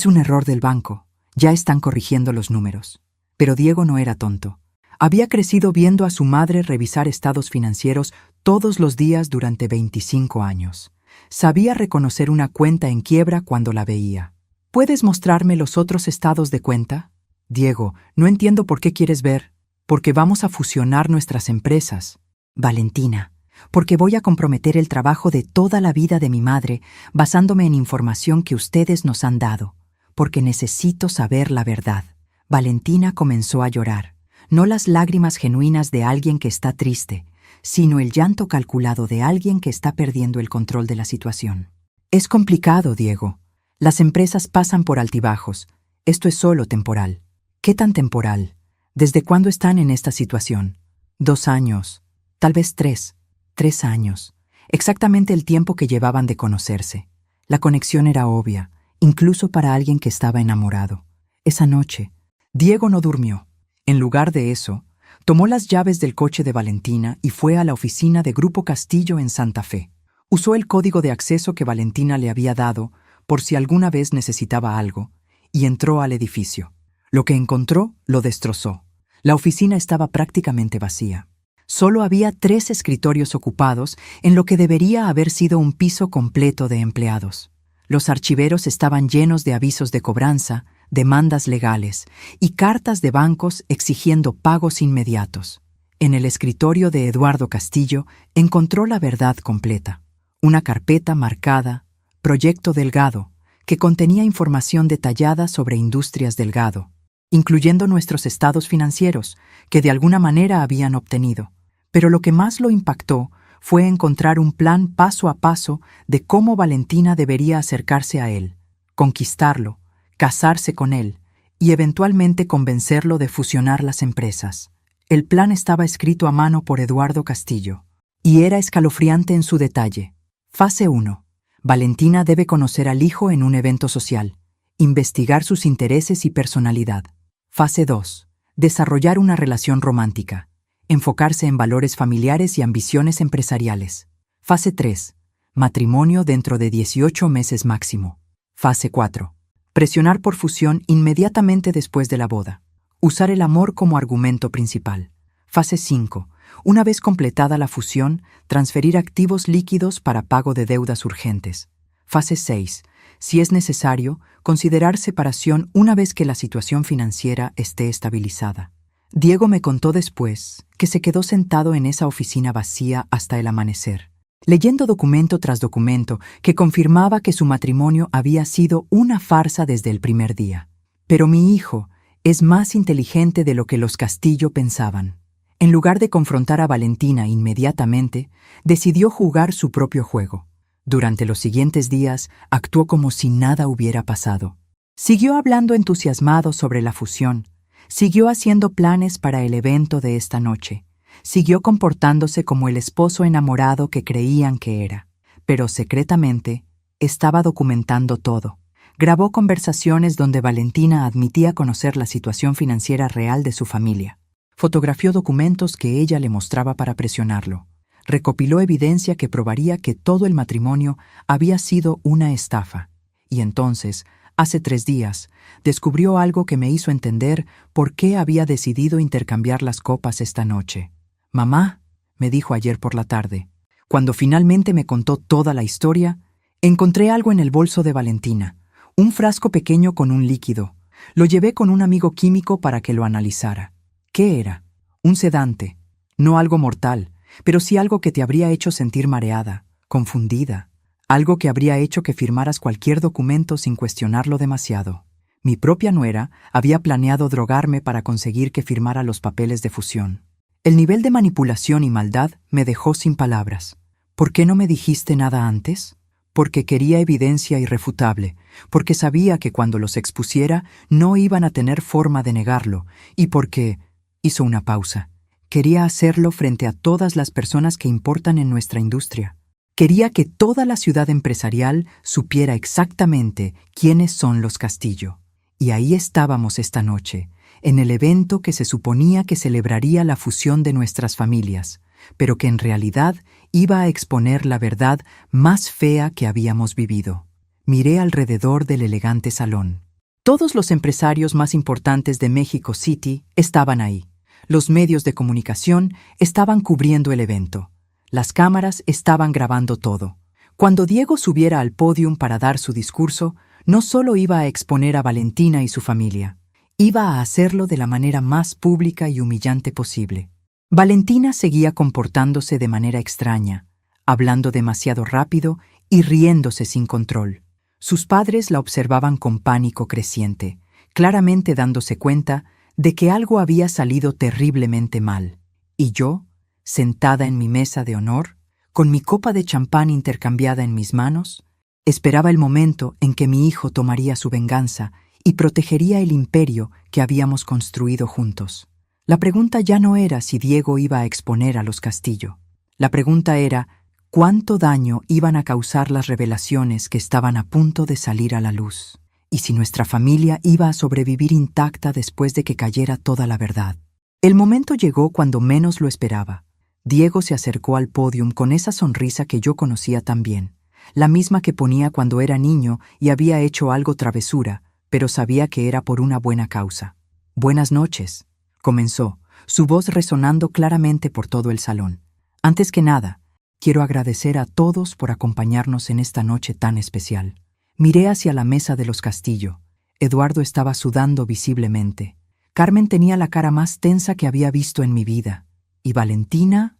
un error del banco. Ya están corrigiendo los números». Pero Diego no era tonto. Había crecido viendo a su madre revisar estados financieros todos los días durante 25 años. Sabía reconocer una cuenta en quiebra cuando la veía. ¿Puedes mostrarme los otros estados de cuenta? Diego, no entiendo por qué quieres ver. Porque vamos a fusionar nuestras empresas. Valentina, porque voy a comprometer el trabajo de toda la vida de mi madre basándome en información que ustedes nos han dado. Porque necesito saber la verdad. Valentina comenzó a llorar. No las lágrimas genuinas de alguien que está triste, sino el llanto calculado de alguien que está perdiendo el control de la situación. Es complicado, Diego. Las empresas pasan por altibajos. Esto es solo temporal. ¿Qué tan temporal? ¿Desde cuándo están en esta situación? 2 años, tal vez 3. 3 años. Exactamente el tiempo que llevaban de conocerse. La conexión era obvia, incluso para alguien que estaba enamorado. Esa noche, Diego no durmió. En lugar de eso, tomó las llaves del coche de Valentina y fue a la oficina de Grupo Castillo en Santa Fe. Usó el código de acceso que Valentina le había dado por si alguna vez necesitaba algo, y entró al edificio. Lo que encontró lo destrozó. La oficina estaba prácticamente vacía. Solo había 3 escritorios ocupados en lo que debería haber sido un piso completo de empleados. Los archiveros estaban llenos de avisos de cobranza, demandas legales y cartas de bancos exigiendo pagos inmediatos. En el escritorio de Eduardo Castillo encontró la verdad completa. Una carpeta marcada Proyecto Delgado, que contenía información detallada sobre Industrias Delgado, incluyendo nuestros estados financieros, que de alguna manera habían obtenido. Pero lo que más lo impactó fue encontrar un plan paso a paso de cómo Valentina debería acercarse a él, conquistarlo, casarse con él y eventualmente convencerlo de fusionar las empresas. El plan estaba escrito a mano por Eduardo Castillo y era escalofriante en su detalle. Fase 1. Valentina debe conocer al hijo en un evento social, investigar sus intereses y personalidad. Fase 2. Desarrollar una relación romántica, enfocarse en valores familiares y ambiciones empresariales. Fase 3. Matrimonio dentro de 18 meses máximo. Fase 4. Presionar por fusión inmediatamente después de la boda. Usar el amor como argumento principal. Fase 5. Una vez completada la fusión, transferir activos líquidos para pago de deudas urgentes. Fase 6. Si es necesario, considerar separación una vez que la situación financiera esté estabilizada. Diego me contó después que se quedó sentado en esa oficina vacía hasta el amanecer, leyendo documento tras documento que confirmaba que su matrimonio había sido una farsa desde el primer día. Pero mi hijo es más inteligente de lo que los Castillo pensaban. En lugar de confrontar a Valentina inmediatamente, decidió jugar su propio juego. Durante los siguientes días, actuó como si nada hubiera pasado. Siguió hablando entusiasmado sobre la fusión. Siguió haciendo planes para el evento de esta noche. Siguió comportándose como el esposo enamorado que creían que era. Pero secretamente, estaba documentando todo. Grabó conversaciones donde Valentina admitía conocer la situación financiera real de su familia. Fotografió documentos que ella le mostraba para presionarlo. Recopiló evidencia que probaría que todo el matrimonio había sido una estafa. Y entonces, hace 3 días, descubrió algo que me hizo entender por qué había decidido intercambiar las copas esta noche. «Mamá», me dijo ayer por la tarde, cuando finalmente me contó toda la historia, encontré algo en el bolso de Valentina, un frasco pequeño con un líquido. Lo llevé con un amigo químico para que lo analizara. ¿Qué era? Un sedante. No algo mortal, pero sí algo que te habría hecho sentir mareada, confundida. Algo que habría hecho que firmaras cualquier documento sin cuestionarlo demasiado. Mi propia nuera había planeado drogarme para conseguir que firmara los papeles de fusión. El nivel de manipulación y maldad me dejó sin palabras. ¿Por qué no me dijiste nada antes? Porque quería evidencia irrefutable, porque sabía que cuando los expusiera no iban a tener forma de negarlo, y porque... Hizo una pausa. Quería hacerlo frente a todas las personas que importan en nuestra industria. Quería que toda la ciudad empresarial supiera exactamente quiénes son los Castillo. Y ahí estábamos esta noche, en el evento que se suponía que celebraría la fusión de nuestras familias, pero que en realidad iba a exponer la verdad más fea que habíamos vivido. Miré alrededor del elegante salón. Todos los empresarios más importantes de México City estaban ahí. Los medios de comunicación estaban cubriendo el evento. Las cámaras estaban grabando todo. Cuando Diego subiera al podio para dar su discurso, no solo iba a exponer a Valentina y su familia, iba a hacerlo de la manera más pública y humillante posible. Valentina seguía comportándose de manera extraña, hablando demasiado rápido y riéndose sin control. Sus padres la observaban con pánico creciente, claramente dándose cuenta de que algo había salido terriblemente mal. Y yo, sentada en mi mesa de honor, con mi copa de champán intercambiada en mis manos, esperaba el momento en que mi hijo tomaría su venganza y protegería el imperio que habíamos construido juntos. La pregunta ya no era si Diego iba a exponer a los Castillo. La pregunta era cuánto daño iban a causar las revelaciones que estaban a punto de salir a la luz, y si nuestra familia iba a sobrevivir intacta después de que cayera toda la verdad. El momento llegó cuando menos lo esperaba. Diego se acercó al pódium con esa sonrisa que yo conocía tan bien, la misma que ponía cuando era niño y había hecho algo travesura, pero sabía que era por una buena causa. «Buenas noches», comenzó, su voz resonando claramente por todo el salón. «Antes que nada, quiero agradecer a todos por acompañarnos en esta noche tan especial». Miré hacia la mesa de los Castillo. Eduardo estaba sudando visiblemente. Carmen tenía la cara más tensa que había visto en mi vida. Y Valentina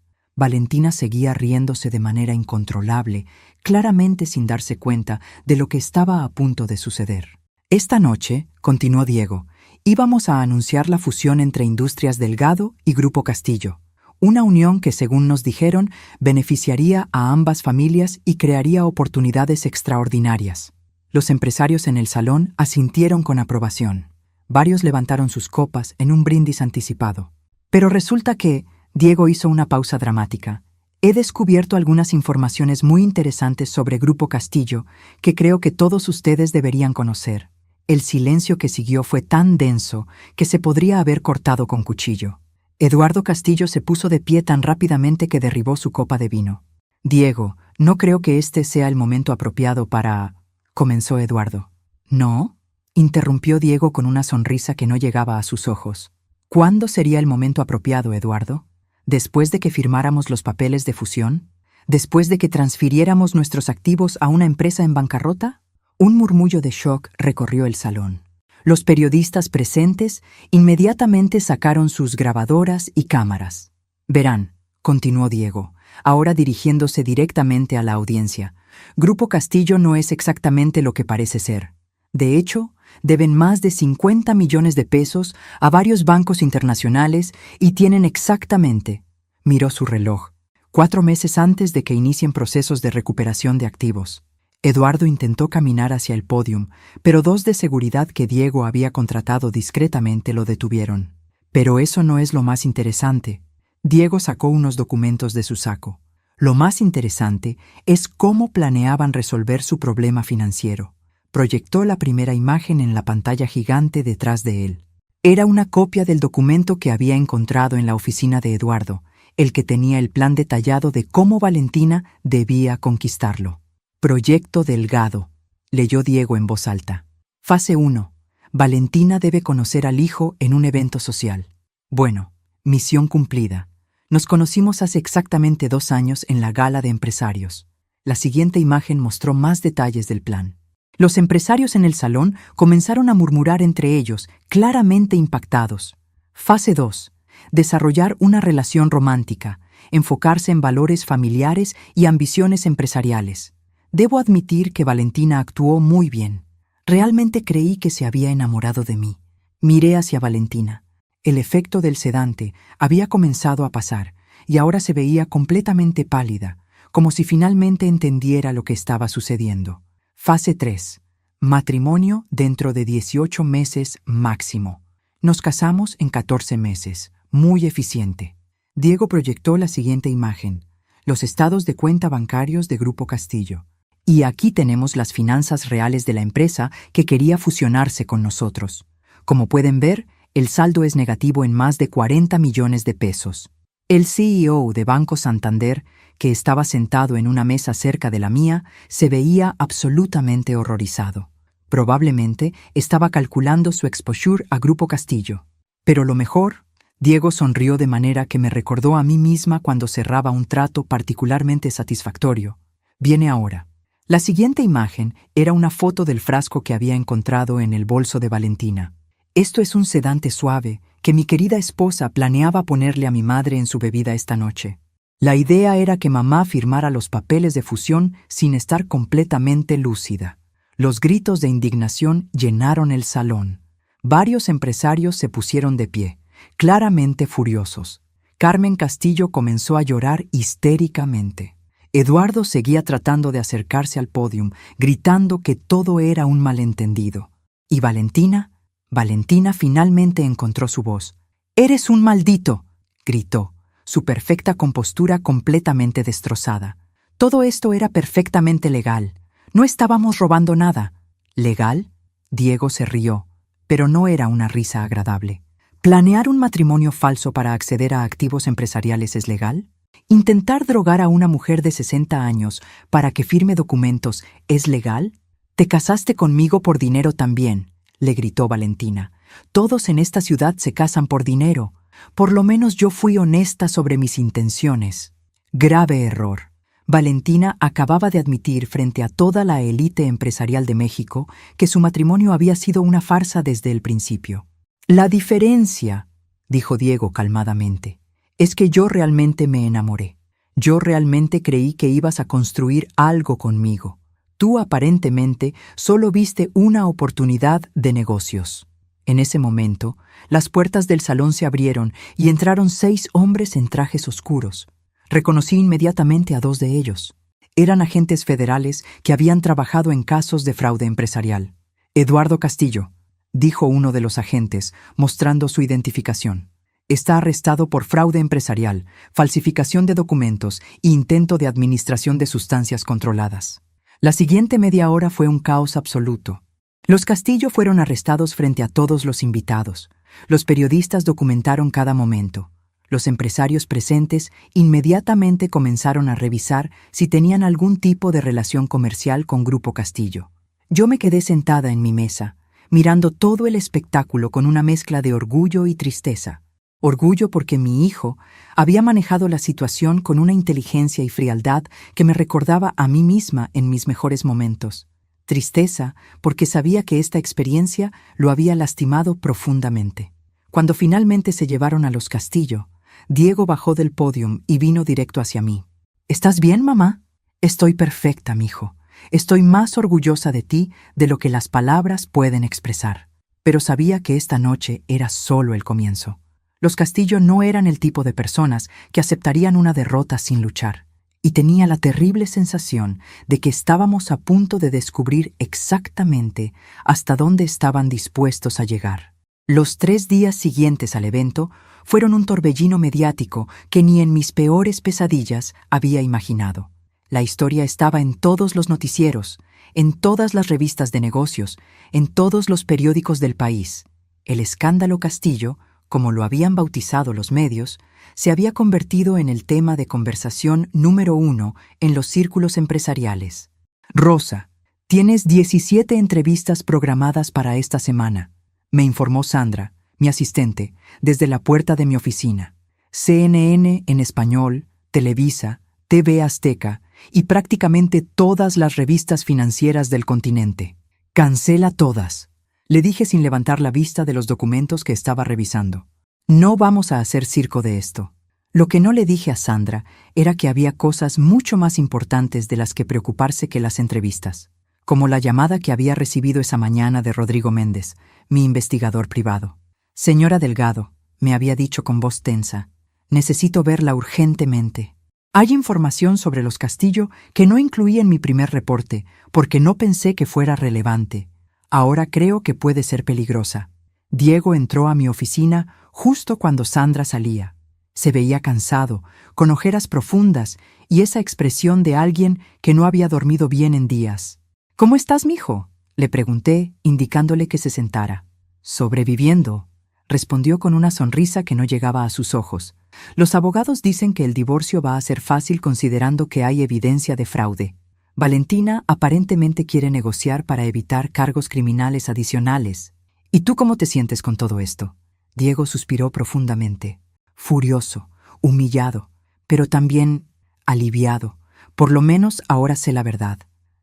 seguía riéndose de manera incontrolable, claramente sin darse cuenta de lo que estaba a punto de suceder. «Esta noche», continuó Diego, «íbamos a anunciar la fusión entre Industrias Delgado y Grupo Castillo. Una unión que, según nos dijeron, beneficiaría a ambas familias y crearía oportunidades extraordinarias». Los empresarios en el salón asintieron con aprobación. Varios levantaron sus copas en un brindis anticipado. Pero resulta que Diego hizo una pausa dramática. «He descubierto algunas informaciones muy interesantes sobre Grupo Castillo que creo que todos ustedes deberían conocer». El silencio que siguió fue tan denso que se podría haber cortado con cuchillo. Eduardo Castillo se puso de pie tan rápidamente que derribó su copa de vino. «Diego, no creo que este sea el momento apropiado para...» comenzó Eduardo. «¿No?», interrumpió Diego con una sonrisa que no llegaba a sus ojos. «¿Cuándo sería el momento apropiado, Eduardo? ¿Después de que firmáramos los papeles de fusión? ¿Después de que transfiriéramos nuestros activos a una empresa en bancarrota?» Un murmullo de shock recorrió el salón. Los periodistas presentes inmediatamente sacaron sus grabadoras y cámaras. «Verán», continuó Diego, ahora dirigiéndose directamente a la audiencia, «Grupo Castillo no es exactamente lo que parece ser. De hecho, deben más de 50 millones de pesos a varios bancos internacionales y tienen exactamente», miró su reloj, 4 meses antes de que inicien procesos de recuperación de activos. Eduardo intentó caminar hacia el pódium, pero 2 de seguridad que Diego había contratado discretamente lo detuvieron. «Pero eso no es lo más interesante». Diego sacó unos documentos de su saco. «Lo más interesante es cómo planeaban resolver su problema financiero». Proyectó la primera imagen en la pantalla gigante detrás de él. Era una copia del documento que había encontrado en la oficina de Eduardo, el que tenía el plan detallado de cómo Valentina debía conquistarlo. «Proyecto Delgado», leyó Diego en voz alta. «Fase 1. Valentina debe conocer al hijo en un evento social». Bueno, misión cumplida. Nos conocimos hace exactamente 2 años en la gala de empresarios. La siguiente imagen mostró más detalles del plan. Los empresarios en el salón comenzaron a murmurar entre ellos, claramente impactados. Fase 2. Desarrollar una relación romántica, enfocarse en valores familiares y ambiciones empresariales. Debo admitir que Valentina actuó muy bien. Realmente creí que se había enamorado de mí. Miré hacia Valentina. El efecto del sedante había comenzado a pasar y ahora se veía completamente pálida, como si finalmente entendiera lo que estaba sucediendo. Fase 3. Matrimonio dentro de 18 meses máximo. Nos casamos en 14 meses. Muy eficiente. Diego proyectó la siguiente imagen. Los estados de cuenta bancarios de Grupo Castillo. Y aquí tenemos las finanzas reales de la empresa que quería fusionarse con nosotros. Como pueden ver, el saldo es negativo en más de 40 millones de pesos. El CEO de Banco Santander, que estaba sentado en una mesa cerca de la mía, se veía absolutamente horrorizado. Probablemente estaba calculando su exposure a Grupo Castillo. Pero lo mejor, Diego sonrió de manera que me recordó a mí misma cuando cerraba un trato particularmente satisfactorio. Viene ahora. La siguiente imagen era una foto del frasco que había encontrado en el bolso de Valentina. Esto es un sedante suave que mi querida esposa planeaba ponerle a mi madre en su bebida esta noche. La idea era que mamá firmara los papeles de fusión sin estar completamente lúcida. Los gritos de indignación llenaron el salón. Varios empresarios se pusieron de pie, claramente furiosos. Carmen Castillo comenzó a llorar histéricamente. Eduardo seguía tratando de acercarse al pódium, gritando que todo era un malentendido. ¿Y Valentina? Valentina finalmente encontró su voz. «¡Eres un maldito!», gritó, su perfecta compostura completamente destrozada. Todo esto era perfectamente legal. No estábamos robando nada. ¿Legal? Diego se rió, pero no era una risa agradable. ¿Planear un matrimonio falso para acceder a activos empresariales es legal? ¿Intentar drogar a una mujer de 60 años para que firme documentos es legal? «Te casaste conmigo por dinero también», le gritó Valentina. «Todos en esta ciudad se casan por dinero. Por lo menos yo fui honesta sobre mis intenciones». Grave error. Valentina acababa de admitir frente a toda la élite empresarial de México que su matrimonio había sido una farsa desde el principio. «La diferencia», dijo Diego calmadamente, «es que yo realmente me enamoré. Yo realmente creí que ibas a construir algo conmigo. Tú aparentemente solo viste una oportunidad de negocios». En ese momento, las puertas del salón se abrieron y entraron 6 hombres en trajes oscuros. Reconocí inmediatamente a 2 de ellos. Eran agentes federales que habían trabajado en casos de fraude empresarial. «Eduardo Castillo», dijo uno de los agentes, mostrando su identificación. «Está arrestado por fraude empresarial, falsificación de documentos e intento de administración de sustancias controladas». La siguiente media hora fue un caos absoluto. Los Castillo fueron arrestados frente a todos los invitados. Los periodistas documentaron cada momento. Los empresarios presentes inmediatamente comenzaron a revisar si tenían algún tipo de relación comercial con Grupo Castillo. Yo me quedé sentada en mi mesa, mirando todo el espectáculo con una mezcla de orgullo y tristeza. Orgullo porque mi hijo había manejado la situación con una inteligencia y frialdad que me recordaba a mí misma en mis mejores momentos. Tristeza porque sabía que esta experiencia lo había lastimado profundamente. Cuando finalmente se llevaron a los Castillo, Diego bajó del podio y vino directo hacia mí. «¿Estás bien, mamá?» «Estoy perfecta, mijo. Estoy más orgullosa de ti de lo que las palabras pueden expresar». Pero sabía que esta noche era solo el comienzo. Los Castillo no eran el tipo de personas que aceptarían una derrota sin luchar. Y tenía la terrible sensación de que estábamos a punto de descubrir exactamente hasta dónde estaban dispuestos a llegar. Los 3 días siguientes al evento fueron un torbellino mediático que ni en mis peores pesadillas había imaginado. La historia estaba en todos los noticieros, en todas las revistas de negocios, en todos los periódicos del país. El escándalo Castillo, como lo habían bautizado los medios, se había convertido en el tema de conversación número 1 en los círculos empresariales. «Rosa, tienes 17 entrevistas programadas para esta semana», me informó Sandra, mi asistente, desde la puerta de mi oficina. CNN en español, Televisa, TV Azteca y prácticamente todas las revistas financieras del continente. «Cancela todas», le dije sin levantar la vista de los documentos que estaba revisando. «No vamos a hacer circo de esto». Lo que no le dije a Sandra era que había cosas mucho más importantes de las que preocuparse que las entrevistas, como la llamada que había recibido esa mañana de Rodrigo Méndez, mi investigador privado. «Señora Delgado», me había dicho con voz tensa, «necesito verla urgentemente. Hay información sobre los Castillo que no incluí en mi primer reporte porque no pensé que fuera relevante. Ahora creo que puede ser peligrosa». Diego entró a mi oficina justo cuando Sandra salía. Se veía cansado, con ojeras profundas y esa expresión de alguien que no había dormido bien en días. «¿Cómo estás, mijo?», le pregunté, indicándole que se sentara. «Sobreviviendo», respondió con una sonrisa que no llegaba a sus ojos. «Los abogados dicen que el divorcio va a ser fácil considerando que hay evidencia de fraude. Valentina aparentemente quiere negociar para evitar cargos criminales adicionales. ¿Y tú cómo te sientes con todo esto?». Diego suspiró profundamente, furioso, humillado, pero también aliviado. Por lo menos ahora sé la verdad.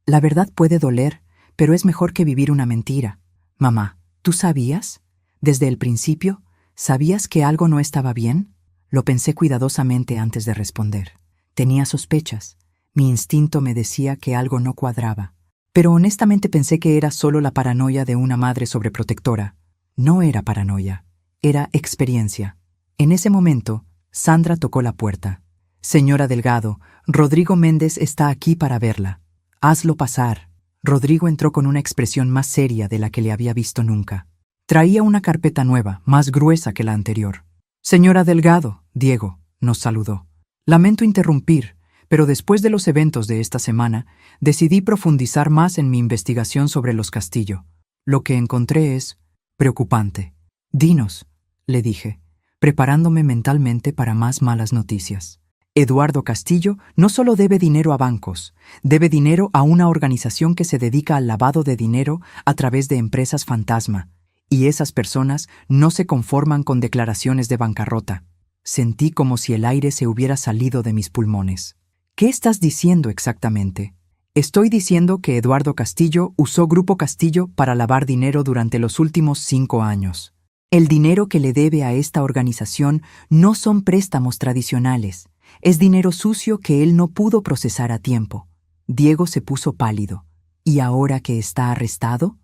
La verdad puede doler, pero es mejor que vivir una mentira. Mamá, ¿tú sabías? Desde el principio, ¿sabías que algo no estaba bien? Lo pensé cuidadosamente antes de responder. Tenía sospechas. Mi instinto me decía que algo no cuadraba. Pero honestamente pensé que era solo la paranoia de una madre sobreprotectora. No era paranoia, era experiencia. En ese momento, Sandra tocó la puerta. Señora Delgado, Rodrigo Méndez está aquí para verla. Hazlo pasar. Rodrigo entró con una expresión más seria de la que le había visto nunca. Traía una carpeta nueva, más gruesa que la anterior. Señora Delgado, Diego, nos saludó. Lamento interrumpir, pero después de los eventos de esta semana, decidí profundizar más en mi investigación sobre los Castillo. Lo que encontré es preocupante. Dinos, le dije, preparándome mentalmente para más malas noticias. Eduardo Castillo no solo debe dinero a bancos, debe dinero a una organización que se dedica al lavado de dinero a través de empresas fantasma, y esas personas no se conforman con declaraciones de bancarrota. Sentí como si el aire se hubiera salido de mis pulmones. ¿Qué estás diciendo exactamente? Estoy diciendo que Eduardo Castillo usó Grupo Castillo para lavar dinero durante los últimos 5 años. El dinero que le debe a esta organización no son préstamos tradicionales. Es dinero sucio que él no pudo procesar a tiempo. Diego se puso pálido. ¿Y ahora que está arrestado?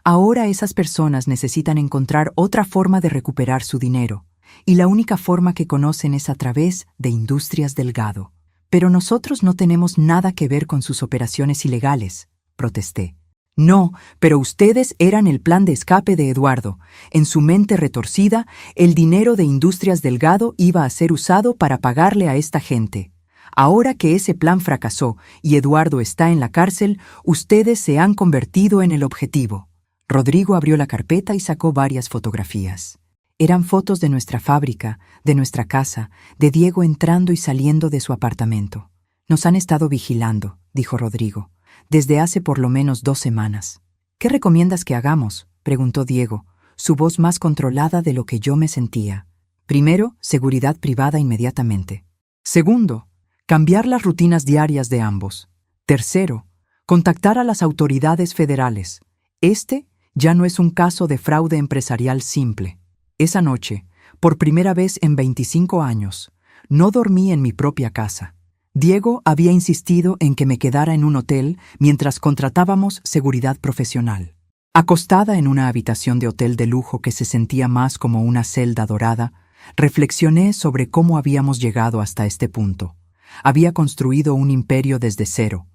Ahora esas personas necesitan encontrar otra forma de recuperar su dinero, y la única forma que conocen es a través de Industrias Delgado. Pero nosotros no tenemos nada que ver con sus operaciones ilegales, protesté. No, pero ustedes eran el plan de escape de Eduardo. En su mente retorcida, el dinero de Industrias Delgado iba a ser usado para pagarle a esta gente. Ahora que ese plan fracasó y Eduardo está en la cárcel, ustedes se han convertido en el objetivo. Rodrigo abrió la carpeta y sacó varias fotografías. Eran fotos de nuestra fábrica, de nuestra casa, de Diego entrando y saliendo de su apartamento. Nos han estado vigilando, dijo Rodrigo, desde hace por lo menos 2 semanas. ¿Qué recomiendas que hagamos?, preguntó Diego, su voz más controlada de lo que yo me sentía. Primero, seguridad privada inmediatamente. Segundo, cambiar las rutinas diarias de ambos. Tercero, contactar a las autoridades federales. Este ya no es un caso de fraude empresarial simple. Esa noche, por primera vez en 25 años, no dormí en mi propia casa. Diego había insistido en que me quedara en un hotel mientras contratábamos seguridad profesional. Acostada en una habitación de hotel de lujo que se sentía más como una celda dorada, reflexioné sobre cómo habíamos llegado hasta este punto. Había construido un imperio desde cero.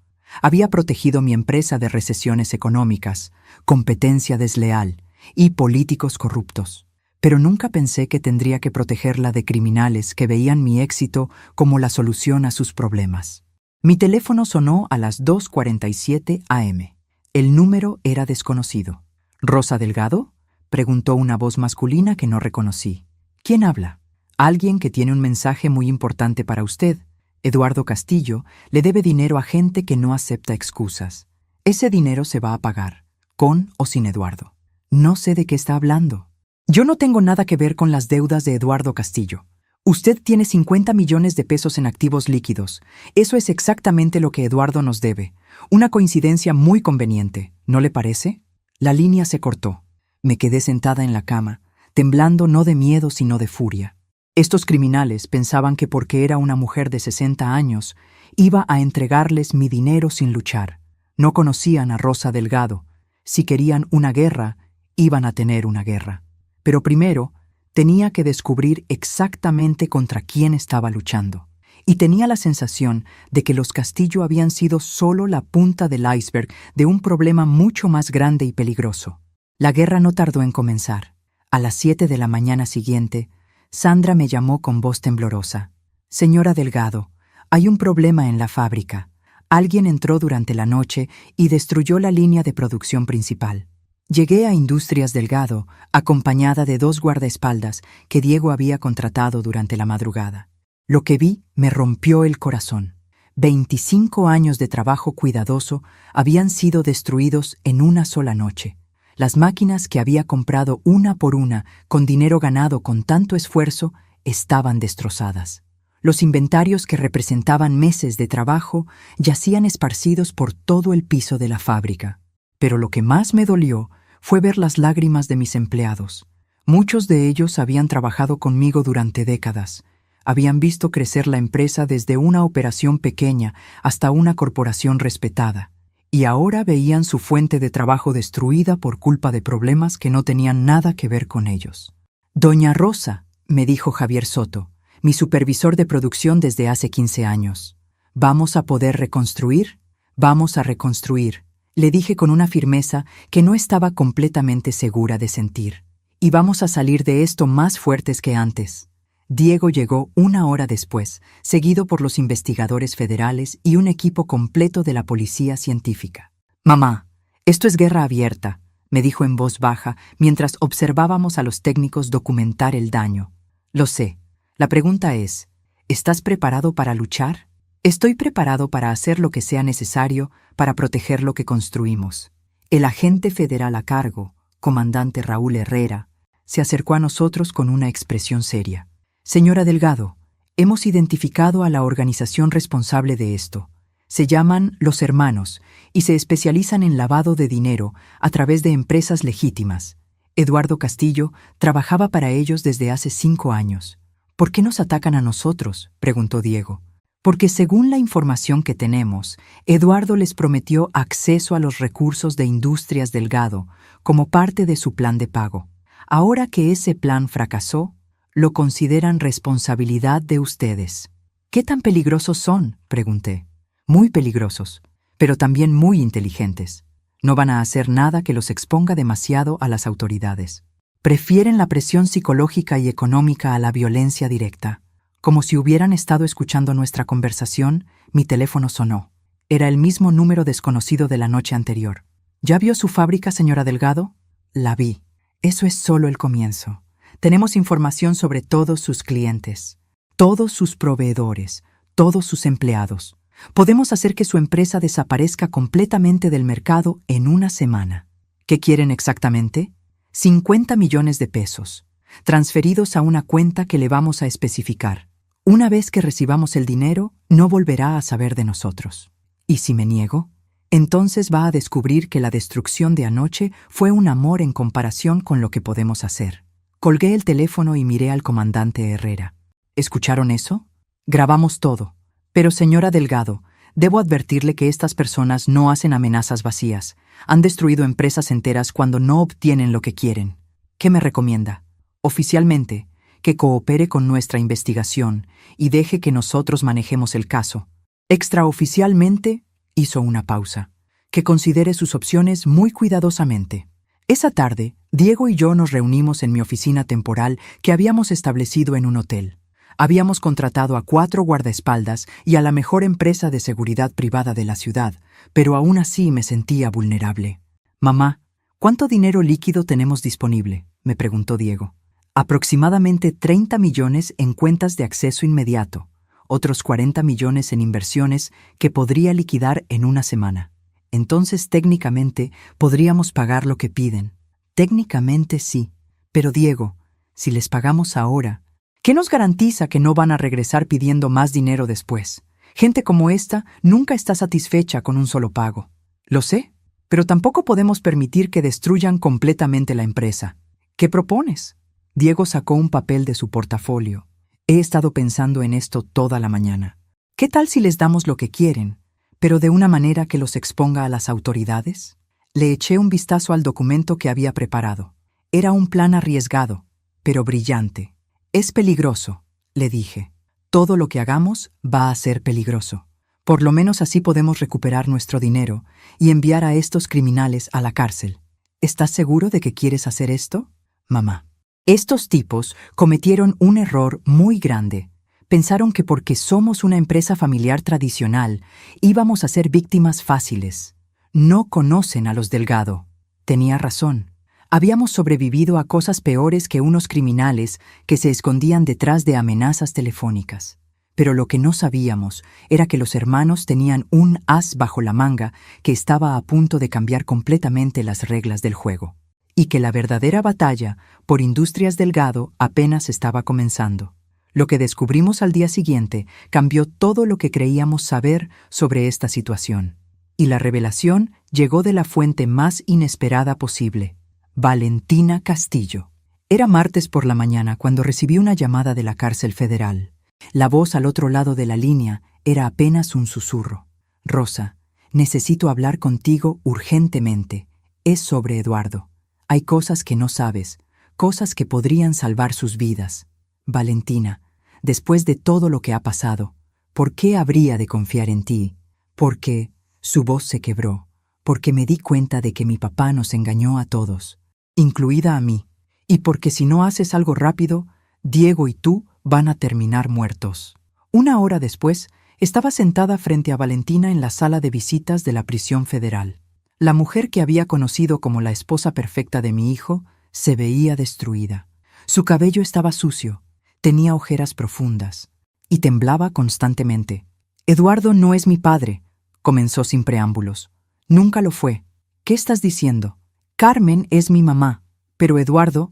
Había protegido mi empresa de recesiones económicas, competencia desleal y políticos corruptos. Pero nunca pensé que tendría que protegerla de criminales que veían mi éxito como la solución a sus problemas. Mi teléfono sonó a las 2:47 a.m. El número era desconocido. ¿Rosa Delgado?, preguntó una voz masculina que no reconocí. ¿Quién habla? Alguien que tiene un mensaje muy importante para usted. Eduardo Castillo le debe dinero a gente que no acepta excusas. Ese dinero se va a pagar, con o sin Eduardo. No sé de qué está hablando. Yo no tengo nada que ver con las deudas de Eduardo Castillo. Usted tiene 50 millones de pesos en activos líquidos. Eso es exactamente lo que Eduardo nos debe. Una coincidencia muy conveniente, ¿no le parece? La línea se cortó. Me quedé sentada en la cama, temblando no de miedo sino de furia. Estos criminales pensaban que porque era una mujer de 60 años, iba a entregarles mi dinero sin luchar. No conocían a Rosa Delgado. Si querían una guerra, iban a tener una guerra. Pero primero, tenía que descubrir exactamente contra quién estaba luchando. Y tenía la sensación de que los Castillo habían sido solo la punta del iceberg de un problema mucho más grande y peligroso. La guerra no tardó en comenzar. A las 7 de la mañana siguiente, Sandra me llamó con voz temblorosa. «Señora Delgado, hay un problema en la fábrica. Alguien entró durante la noche y destruyó la línea de producción principal». Llegué a Industrias Delgado, acompañada de 2 guardaespaldas que Diego había contratado durante la madrugada. Lo que vi me rompió el corazón. 25 años de trabajo cuidadoso habían sido destruidos en una sola noche. Las máquinas que había comprado una por una, con dinero ganado con tanto esfuerzo, estaban destrozadas. Los inventarios que representaban meses de trabajo yacían esparcidos por todo el piso de la fábrica. Pero lo que más me dolió fue ver las lágrimas de mis empleados. Muchos de ellos habían trabajado conmigo durante décadas. Habían visto crecer la empresa desde una operación pequeña hasta una corporación respetada. Y ahora veían su fuente de trabajo destruida por culpa de problemas que no tenían nada que ver con ellos. «Doña Rosa», me dijo Javier Soto, mi supervisor de producción desde hace 15 años. «¿Vamos a poder reconstruir? Vamos a reconstruir», le dije con una firmeza que no estaba completamente segura de sentir. «Y vamos a salir de esto más fuertes que antes». Diego llegó 1 hora después, seguido por los investigadores federales y un equipo completo de la policía científica. «Mamá, esto es guerra abierta», me dijo en voz baja mientras observábamos a los técnicos documentar el daño. «Lo sé. La pregunta es, ¿estás preparado para luchar?» «Estoy preparado para hacer lo que sea necesario para proteger lo que construimos». El agente federal a cargo, comandante Raúl Herrera, se acercó a nosotros con una expresión seria. «Señora Delgado, hemos identificado a la organización responsable de esto. Se llaman Los Hermanos y se especializan en lavado de dinero a través de empresas legítimas. Eduardo Castillo trabajaba para ellos desde hace 5 años. ¿Por qué nos atacan a nosotros?», preguntó Diego. «Porque según la información que tenemos, Eduardo les prometió acceso a los recursos de Industrias Delgado como parte de su plan de pago. Ahora que ese plan fracasó, lo consideran responsabilidad de ustedes». «¿Qué tan peligrosos son?», pregunté. «Muy peligrosos, pero también muy inteligentes. No van a hacer nada que los exponga demasiado a las autoridades. Prefieren la presión psicológica y económica a la violencia directa». Como si hubieran estado escuchando nuestra conversación, mi teléfono sonó. Era el mismo número desconocido de la noche anterior. «¿Ya vio su fábrica, señora Delgado?» «La vi. Eso es solo el comienzo. Tenemos información sobre todos sus clientes, todos sus proveedores, todos sus empleados. Podemos hacer que su empresa desaparezca completamente del mercado en una semana». «¿Qué quieren exactamente?» 50 millones de pesos, transferidos a una cuenta que le vamos a especificar. Una vez que recibamos el dinero, no volverá a saber de nosotros. ¿Y si me niego? Entonces va a descubrir que la destrucción de anoche fue un amor en comparación con lo que podemos hacer». Colgué el teléfono y miré al comandante Herrera. ¿Escucharon eso? Grabamos todo. Pero, señora Delgado, debo advertirle que estas personas no hacen amenazas vacías. Han destruido empresas enteras cuando no obtienen lo que quieren. ¿Qué me recomienda? Oficialmente, que coopere con nuestra investigación y deje que nosotros manejemos el caso. Extraoficialmente, hizo una pausa, que considere sus opciones muy cuidadosamente. Esa tarde, Diego y yo nos reunimos en mi oficina temporal que habíamos establecido en un hotel. Habíamos contratado a 4 guardaespaldas y a la mejor empresa de seguridad privada de la ciudad, pero aún así me sentía vulnerable. «Mamá, ¿cuánto dinero líquido tenemos disponible?», me preguntó Diego. «Aproximadamente 30 millones en cuentas de acceso inmediato, otros 40 millones en inversiones que podría liquidar en una semana. Entonces, técnicamente, podríamos pagar lo que piden». «Técnicamente sí, pero Diego, si les pagamos ahora, ¿qué nos garantiza que no van a regresar pidiendo más dinero después? Gente como esta nunca está satisfecha con un solo pago». «Lo sé, pero tampoco podemos permitir que destruyan completamente la empresa. ¿Qué propones?». Diego sacó un papel de su portafolio. «He estado pensando en esto toda la mañana. ¿Qué tal si les damos lo que quieren, pero de una manera que los exponga a las autoridades?». Le eché un vistazo al documento que había preparado. Era un plan arriesgado, pero brillante. «Es peligroso», le dije. «Todo lo que hagamos va a ser peligroso. Por lo menos así podemos recuperar nuestro dinero y enviar a estos criminales a la cárcel. ¿Estás seguro de que quieres hacer esto, mamá?». Estos tipos cometieron un error muy grande. Pensaron que porque somos una empresa familiar tradicional, íbamos a ser víctimas fáciles. No conocen a los Delgado. Tenía razón. Habíamos sobrevivido a cosas peores que unos criminales que se escondían detrás de amenazas telefónicas. Pero lo que no sabíamos era que los hermanos tenían un as bajo la manga que estaba a punto de cambiar completamente las reglas del juego. y que la verdadera batalla por Industrias Delgado apenas estaba comenzando. Lo que descubrimos al día siguiente cambió todo lo que creíamos saber sobre esta situación. Y la revelación llegó de la fuente más inesperada posible: Valentina Castillo. Era martes por la mañana cuando recibí una llamada de la cárcel federal. La voz al otro lado de la línea era apenas un susurro. Rosa, necesito hablar contigo urgentemente. Es sobre Eduardo. Hay cosas que no sabes, cosas que podrían salvar sus vidas. Valentina, después de todo lo que ha pasado, ¿por qué habría de confiar en ti? Porque su voz se quebró, porque me di cuenta de que mi papá nos engañó a todos, incluida a mí, y porque si no haces algo rápido, Diego y tú van a terminar muertos. Una hora después, estaba sentada frente a Valentina en la sala de visitas de la prisión federal. La mujer que había conocido como la esposa perfecta de mi hijo se veía destruida. Su cabello estaba sucio, tenía ojeras profundas y temblaba constantemente. Eduardo no es mi padre, comenzó sin preámbulos. Nunca lo fue. ¿Qué estás diciendo? Carmen es mi mamá, pero Eduardo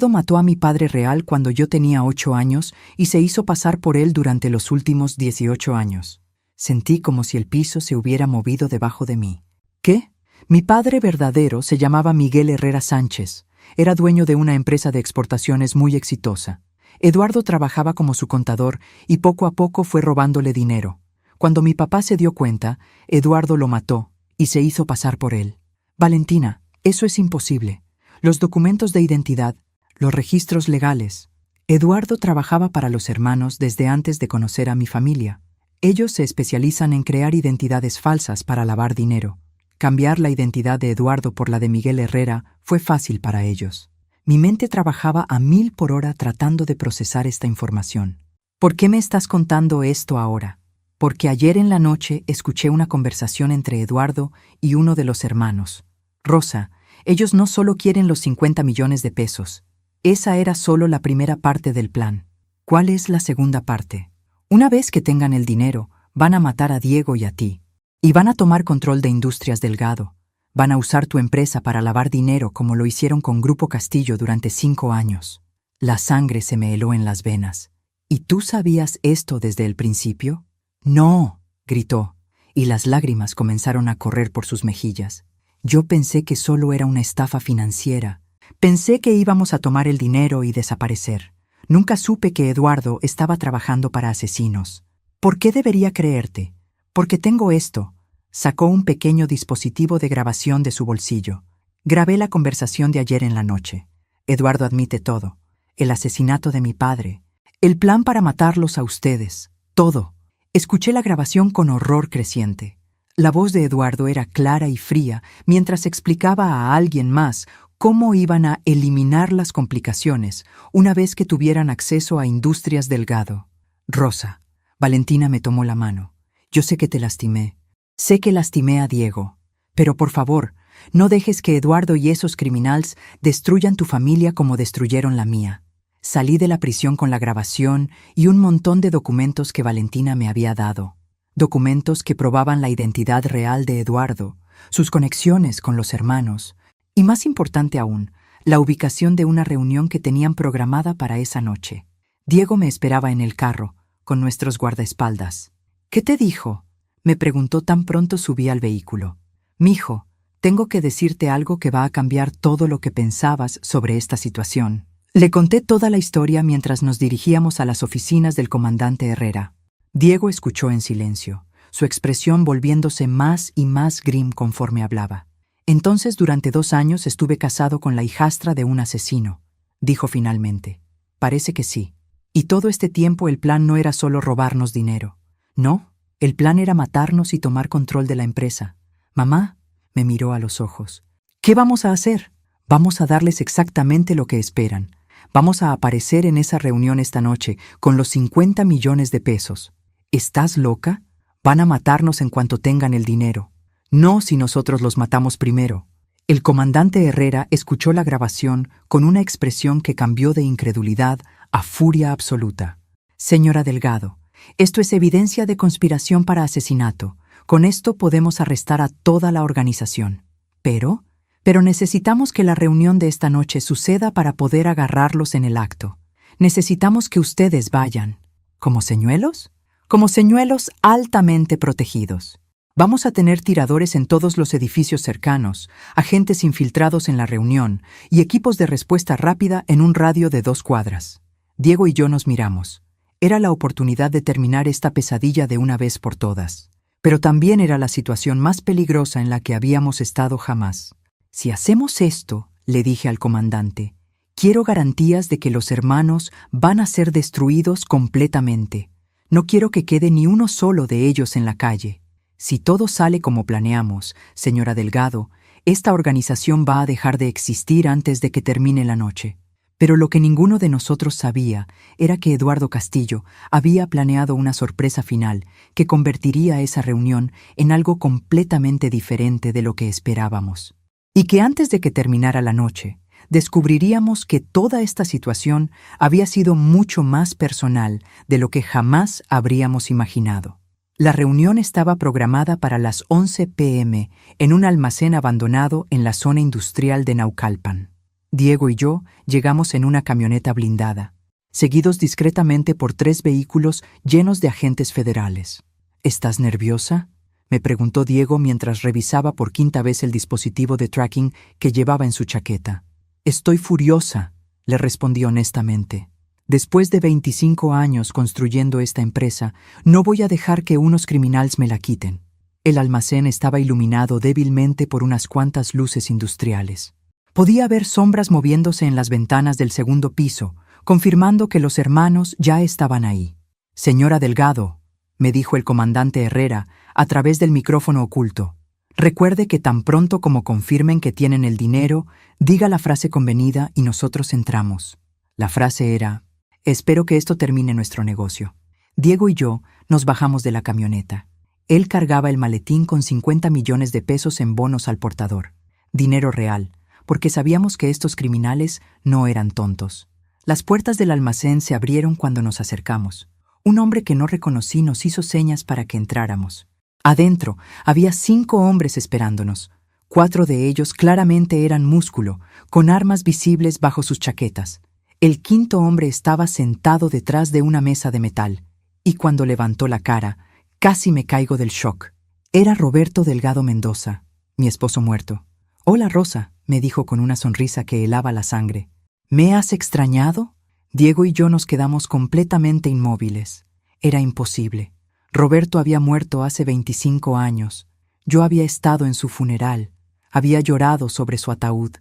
mató a mi padre real cuando yo tenía 8 años y se hizo pasar por él durante los últimos 18 años. Sentí como si el piso se hubiera movido debajo de mí. ¿Qué? Mi padre verdadero se llamaba Miguel Herrera Sánchez. Era dueño de una empresa de exportaciones muy exitosa. Eduardo trabajaba como su contador y poco a poco fue robándole dinero. Cuando mi papá se dio cuenta, Eduardo lo mató y se hizo pasar por él. Valentina, eso es imposible. Los documentos de identidad, los registros legales. Eduardo trabajaba para los hermanos desde antes de conocer a mi familia. Ellos se especializan en crear identidades falsas para lavar dinero. Cambiar la identidad de Eduardo por la de Miguel Herrera fue fácil para ellos. Mi mente trabajaba a 1000 por hora tratando de procesar esta información. ¿Por qué me estás contando esto ahora? Porque ayer en la noche escuché una conversación entre Eduardo y uno de los hermanos. Rosa, ellos no solo quieren los 50 millones de pesos. Esa era solo la primera parte del plan. ¿Cuál es la segunda parte? Una vez que tengan el dinero, van a matar a Diego y a ti. Y van a tomar control de Industrias Delgado. Van a usar tu empresa para lavar dinero como lo hicieron con Grupo Castillo durante 5 años. La sangre se me heló en las venas. ¿Y tú sabías esto desde el principio? No, gritó, y las lágrimas comenzaron a correr por sus mejillas. Yo pensé que solo era una estafa financiera. Pensé que íbamos a tomar el dinero y desaparecer. Nunca supe que Eduardo estaba trabajando para asesinos. ¿Por qué debería creerte? Porque tengo esto. Sacó un pequeño dispositivo de grabación de su bolsillo. Grabé la conversación de ayer en la noche. Eduardo admite todo. El asesinato de mi padre. El plan para matarlos a ustedes. Todo. Escuché la grabación con horror creciente. La voz de Eduardo era clara y fría mientras explicaba a alguien más cómo iban a eliminar las complicaciones una vez que tuvieran acceso a Industrias Delgado. Rosa, Valentina me tomó la mano. Yo sé que te lastimé. Sé que lastimé a Diego. Pero por favor, no dejes que Eduardo y esos criminales destruyan tu familia como destruyeron la mía. Salí de la prisión con la grabación y un montón de documentos que Valentina me había dado. Documentos que probaban la identidad real de Eduardo, sus conexiones con los hermanos, y más importante aún, la ubicación de una reunión que tenían programada para esa noche. Diego me esperaba en el carro, con nuestros guardaespaldas. ¿Qué te dijo?, me preguntó tan pronto subí al vehículo. Mijo, tengo que decirte algo que va a cambiar todo lo que pensabas sobre esta situación. Le conté toda la historia mientras nos dirigíamos a las oficinas del comandante Herrera. Diego escuchó en silencio, su expresión volviéndose más y más grim conforme hablaba. Entonces, durante 2 años estuve casado con la hijastra de un asesino, dijo finalmente. Parece que sí. Y todo este tiempo el plan no era solo robarnos dinero. No, el plan era matarnos y tomar control de la empresa. Mamá, me miró a los ojos. ¿Qué vamos a hacer? Vamos a darles exactamente lo que esperan. Vamos a aparecer en esa reunión esta noche con los 50 millones de pesos. ¿Estás loca? Van a matarnos en cuanto tengan el dinero. No si nosotros los matamos primero. El comandante Herrera escuchó la grabación con una expresión que cambió de incredulidad a furia absoluta. Señora Delgado, esto es evidencia de conspiración para asesinato. Con esto podemos arrestar a toda la organización. Pero Pero necesitamos que la reunión de esta noche suceda para poder agarrarlos en el acto. Necesitamos que ustedes vayan. ¿Como señuelos? Como señuelos altamente protegidos. Vamos a tener tiradores en todos los edificios cercanos, agentes infiltrados en la reunión y equipos de respuesta rápida en un radio de 2 cuadras. Diego y yo nos miramos. Era la oportunidad de terminar esta pesadilla de una vez por todas. Pero también era la situación más peligrosa en la que habíamos estado jamás. Si hacemos esto, le dije al comandante, quiero garantías de que los hermanos van a ser destruidos completamente. No quiero que quede ni uno solo de ellos en la calle. Si todo sale como planeamos, señora Delgado, esta organización va a dejar de existir antes de que termine la noche. Pero lo que ninguno de nosotros sabía era que Eduardo Castillo había planeado una sorpresa final que convertiría esa reunión en algo completamente diferente de lo que esperábamos. Y que antes de que terminara la noche, descubriríamos que toda esta situación había sido mucho más personal de lo que jamás habríamos imaginado. La reunión estaba programada para las 11 p.m. en un almacén abandonado en la zona industrial de Naucalpan. Diego y yo llegamos en una camioneta blindada, seguidos discretamente por 3 vehículos llenos de agentes federales. ¿Estás nerviosa?, me preguntó Diego mientras revisaba por 5ª vez el dispositivo de tracking que llevaba en su chaqueta. Estoy furiosa, le respondí honestamente. Después de 25 años construyendo esta empresa, no voy a dejar que unos criminales me la quiten. El almacén estaba iluminado débilmente por unas cuantas luces industriales. Podía ver sombras moviéndose en las ventanas del 2º piso, confirmando que los hermanos ya estaban ahí. Señora Delgado, me dijo el comandante Herrera a través del micrófono oculto, recuerde que tan pronto como confirmen que tienen el dinero, diga la frase convenida y nosotros entramos. La frase era: espero que esto termine nuestro negocio. Diego y yo nos bajamos de la camioneta. Él cargaba el maletín con 50 millones de pesos en bonos al portador. Dinero real, porque sabíamos que estos criminales no eran tontos. Las puertas del almacén se abrieron cuando nos acercamos. Un hombre que no reconocí nos hizo señas para que entráramos. Adentro había 5 hombres esperándonos. 4 de ellos claramente eran músculo, con armas visibles bajo sus chaquetas. El 5.º hombre estaba sentado detrás de una mesa de metal, y cuando levantó la cara, casi me caigo del shock. Era Roberto Delgado Mendoza, mi esposo muerto. «Hola, Rosa», me dijo con una sonrisa que helaba la sangre. «¿Me has extrañado?» Diego y yo nos quedamos completamente inmóviles. Era imposible. Roberto había muerto hace 25 años. Yo había estado en su funeral. Había llorado sobre su ataúd.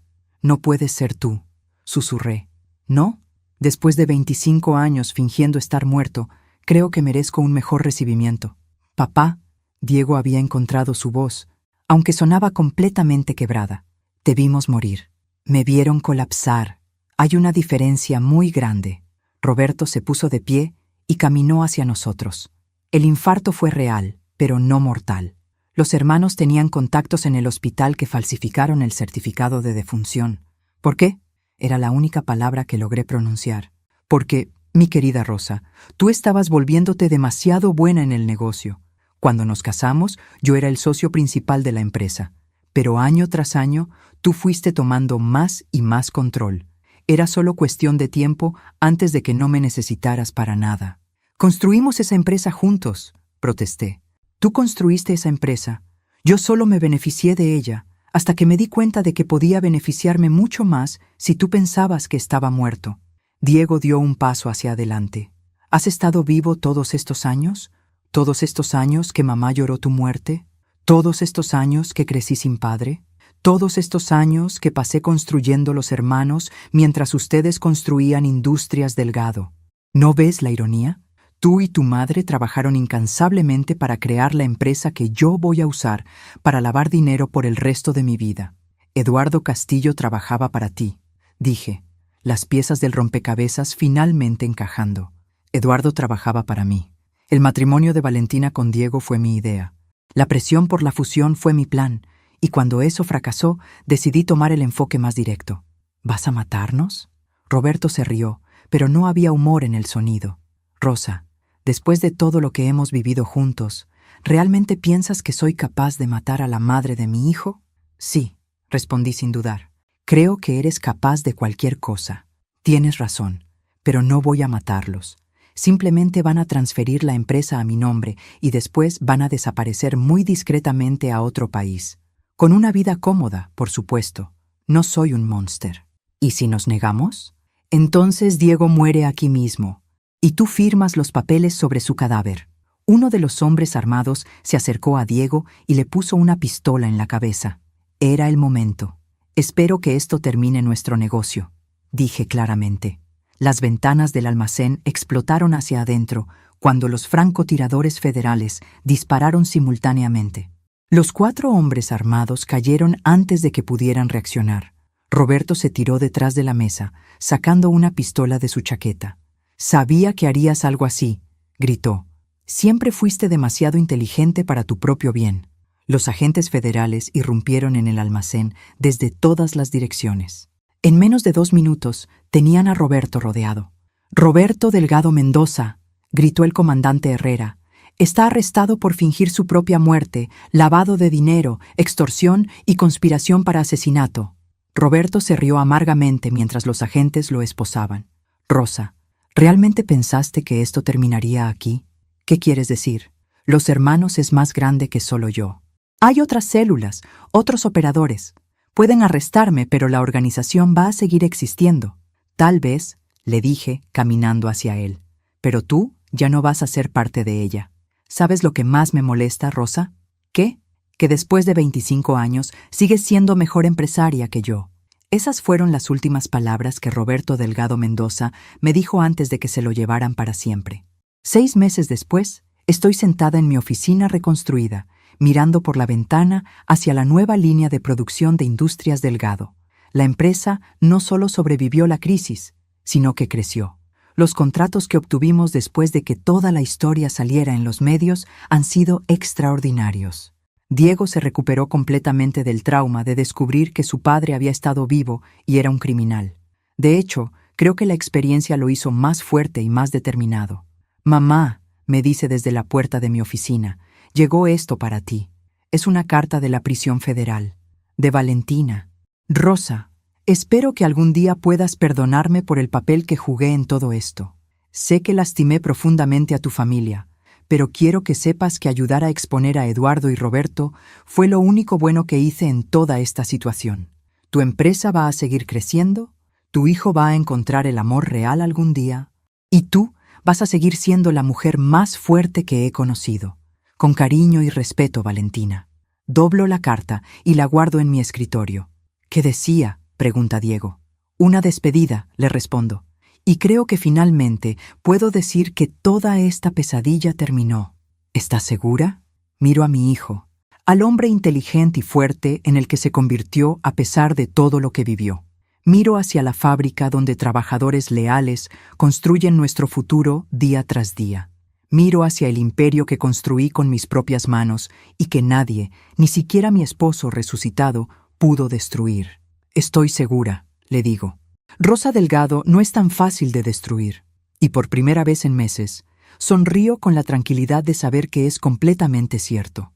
«No puedes ser tú», susurré. «¿No? Después de 25 años fingiendo estar muerto, creo que merezco un mejor recibimiento». «Papá», Diego había encontrado su voz, aunque sonaba completamente quebrada. «Te vimos morir. Me vieron colapsar. Hay una diferencia muy grande». Roberto se puso de pie y caminó hacia nosotros. El infarto fue real, pero no mortal. Los hermanos tenían contactos en el hospital que falsificaron el certificado de defunción. ¿Por qué? Era la única palabra que logré pronunciar. Porque, mi querida Rosa, tú estabas volviéndote demasiado buena en el negocio. Cuando nos casamos, yo era el socio principal de la empresa. Pero año tras año, tú fuiste tomando más y más control. Era solo cuestión de tiempo antes de que no me necesitaras para nada. «Construimos esa empresa juntos», protesté. «Tú construiste esa empresa. Yo solo me beneficié de ella, hasta que me di cuenta de que podía beneficiarme mucho más si tú pensabas que estaba muerto». Diego dio un paso hacia adelante. «¿Has estado vivo todos estos años? ¿Todos estos años que mamá lloró tu muerte? ¿Todos estos años que crecí sin padre? ¿Todos estos años que pasé construyendo los hermanos mientras ustedes construían Industrias Delgado? ¿No ves la ironía? Tú y tu madre trabajaron incansablemente para crear la empresa que yo voy a usar para lavar dinero por el resto de mi vida. Eduardo Castillo trabajaba para ti», dije, las piezas del rompecabezas finalmente encajando. Eduardo trabajaba para mí. El matrimonio de Valentina con Diego fue mi idea. La presión por la fusión fue mi plan, y cuando eso fracasó, decidí tomar el enfoque más directo. «¿Vas a matarnos?» Roberto se rió, pero no había humor en el sonido. «Rosa, después de todo lo que hemos vivido juntos, ¿realmente piensas que soy capaz de matar a la madre de mi hijo?» «Sí», respondí sin dudar. Creo que eres capaz de cualquier cosa. Tienes razón, pero no voy a matarlos. Simplemente van a transferir la empresa a mi nombre y después van a desaparecer muy discretamente a otro país. Con una vida cómoda, por supuesto. No soy un monster. ¿Y si nos negamos? Entonces Diego muere aquí mismo, y tú firmas los papeles sobre su cadáver. Uno de los hombres armados se acercó a Diego y le puso una pistola en la cabeza. Era el momento. Espero que esto termine nuestro negocio, dije claramente. Las ventanas del almacén explotaron hacia adentro cuando los francotiradores federales dispararon simultáneamente. Los 4 hombres armados cayeron antes de que pudieran reaccionar. Roberto se tiró detrás de la mesa, sacando una pistola de su chaqueta. «Sabía que harías algo así», gritó. «Siempre fuiste demasiado inteligente para tu propio bien». Los agentes federales irrumpieron en el almacén desde todas las direcciones. En menos de 2 minutos tenían a Roberto rodeado. «Roberto Delgado Mendoza», gritó el comandante Herrera, «está arrestado por fingir su propia muerte, lavado de dinero, extorsión y conspiración para asesinato». Roberto se rió amargamente mientras los agentes lo esposaban. «Rosa, ¿realmente pensaste que esto terminaría aquí? ¿Qué quieres decir? Los hermanos es más grande que solo yo. Hay otras células, otros operadores. Pueden arrestarme, pero la organización va a seguir existiendo. Tal vez», le dije, caminando hacia él, «pero tú ya no vas a ser parte de ella. ¿Sabes lo que más me molesta, Rosa? ¿Qué? Que después de 25 años sigues siendo mejor empresaria que yo». Esas fueron las últimas palabras que Roberto Delgado Mendoza me dijo antes de que se lo llevaran para siempre. 6 meses después, estoy sentada en mi oficina reconstruida, mirando por la ventana hacia la nueva línea de producción de Industrias Delgado. La empresa no solo sobrevivió la crisis, sino que creció. Los contratos que obtuvimos después de que toda la historia saliera en los medios han sido extraordinarios. Diego se recuperó completamente del trauma de descubrir que su padre había estado vivo y era un criminal. De hecho, creo que la experiencia lo hizo más fuerte y más determinado. «Mamá», me dice desde la puerta de mi oficina, «llegó esto para ti. Es una carta de la prisión federal. De Valentina. Rosa, espero que algún día puedas perdonarme por el papel que jugué en todo esto. Sé que lastimé profundamente a tu familia, pero quiero que sepas que ayudar a exponer a Eduardo y Roberto fue lo único bueno que hice en toda esta situación. Tu empresa va a seguir creciendo, tu hijo va a encontrar el amor real algún día, y tú vas a seguir siendo la mujer más fuerte que he conocido. Con cariño y respeto, Valentina». Doblo la carta y la guardo en mi escritorio. «¿Qué decía?», pregunta Diego. «Una despedida», le respondo. «Y creo que finalmente puedo decir que toda esta pesadilla terminó». «¿Estás segura?». Miro a mi hijo, al hombre inteligente y fuerte en el que se convirtió a pesar de todo lo que vivió. Miro hacia la fábrica donde trabajadores leales construyen nuestro futuro día tras día. Miro hacia el imperio que construí con mis propias manos y que nadie, ni siquiera mi esposo resucitado, pudo destruir. «Estoy segura», le digo. «Rosa Delgado no es tan fácil de destruir». Y por primera vez en meses, sonrío con la tranquilidad de saber que es completamente cierto.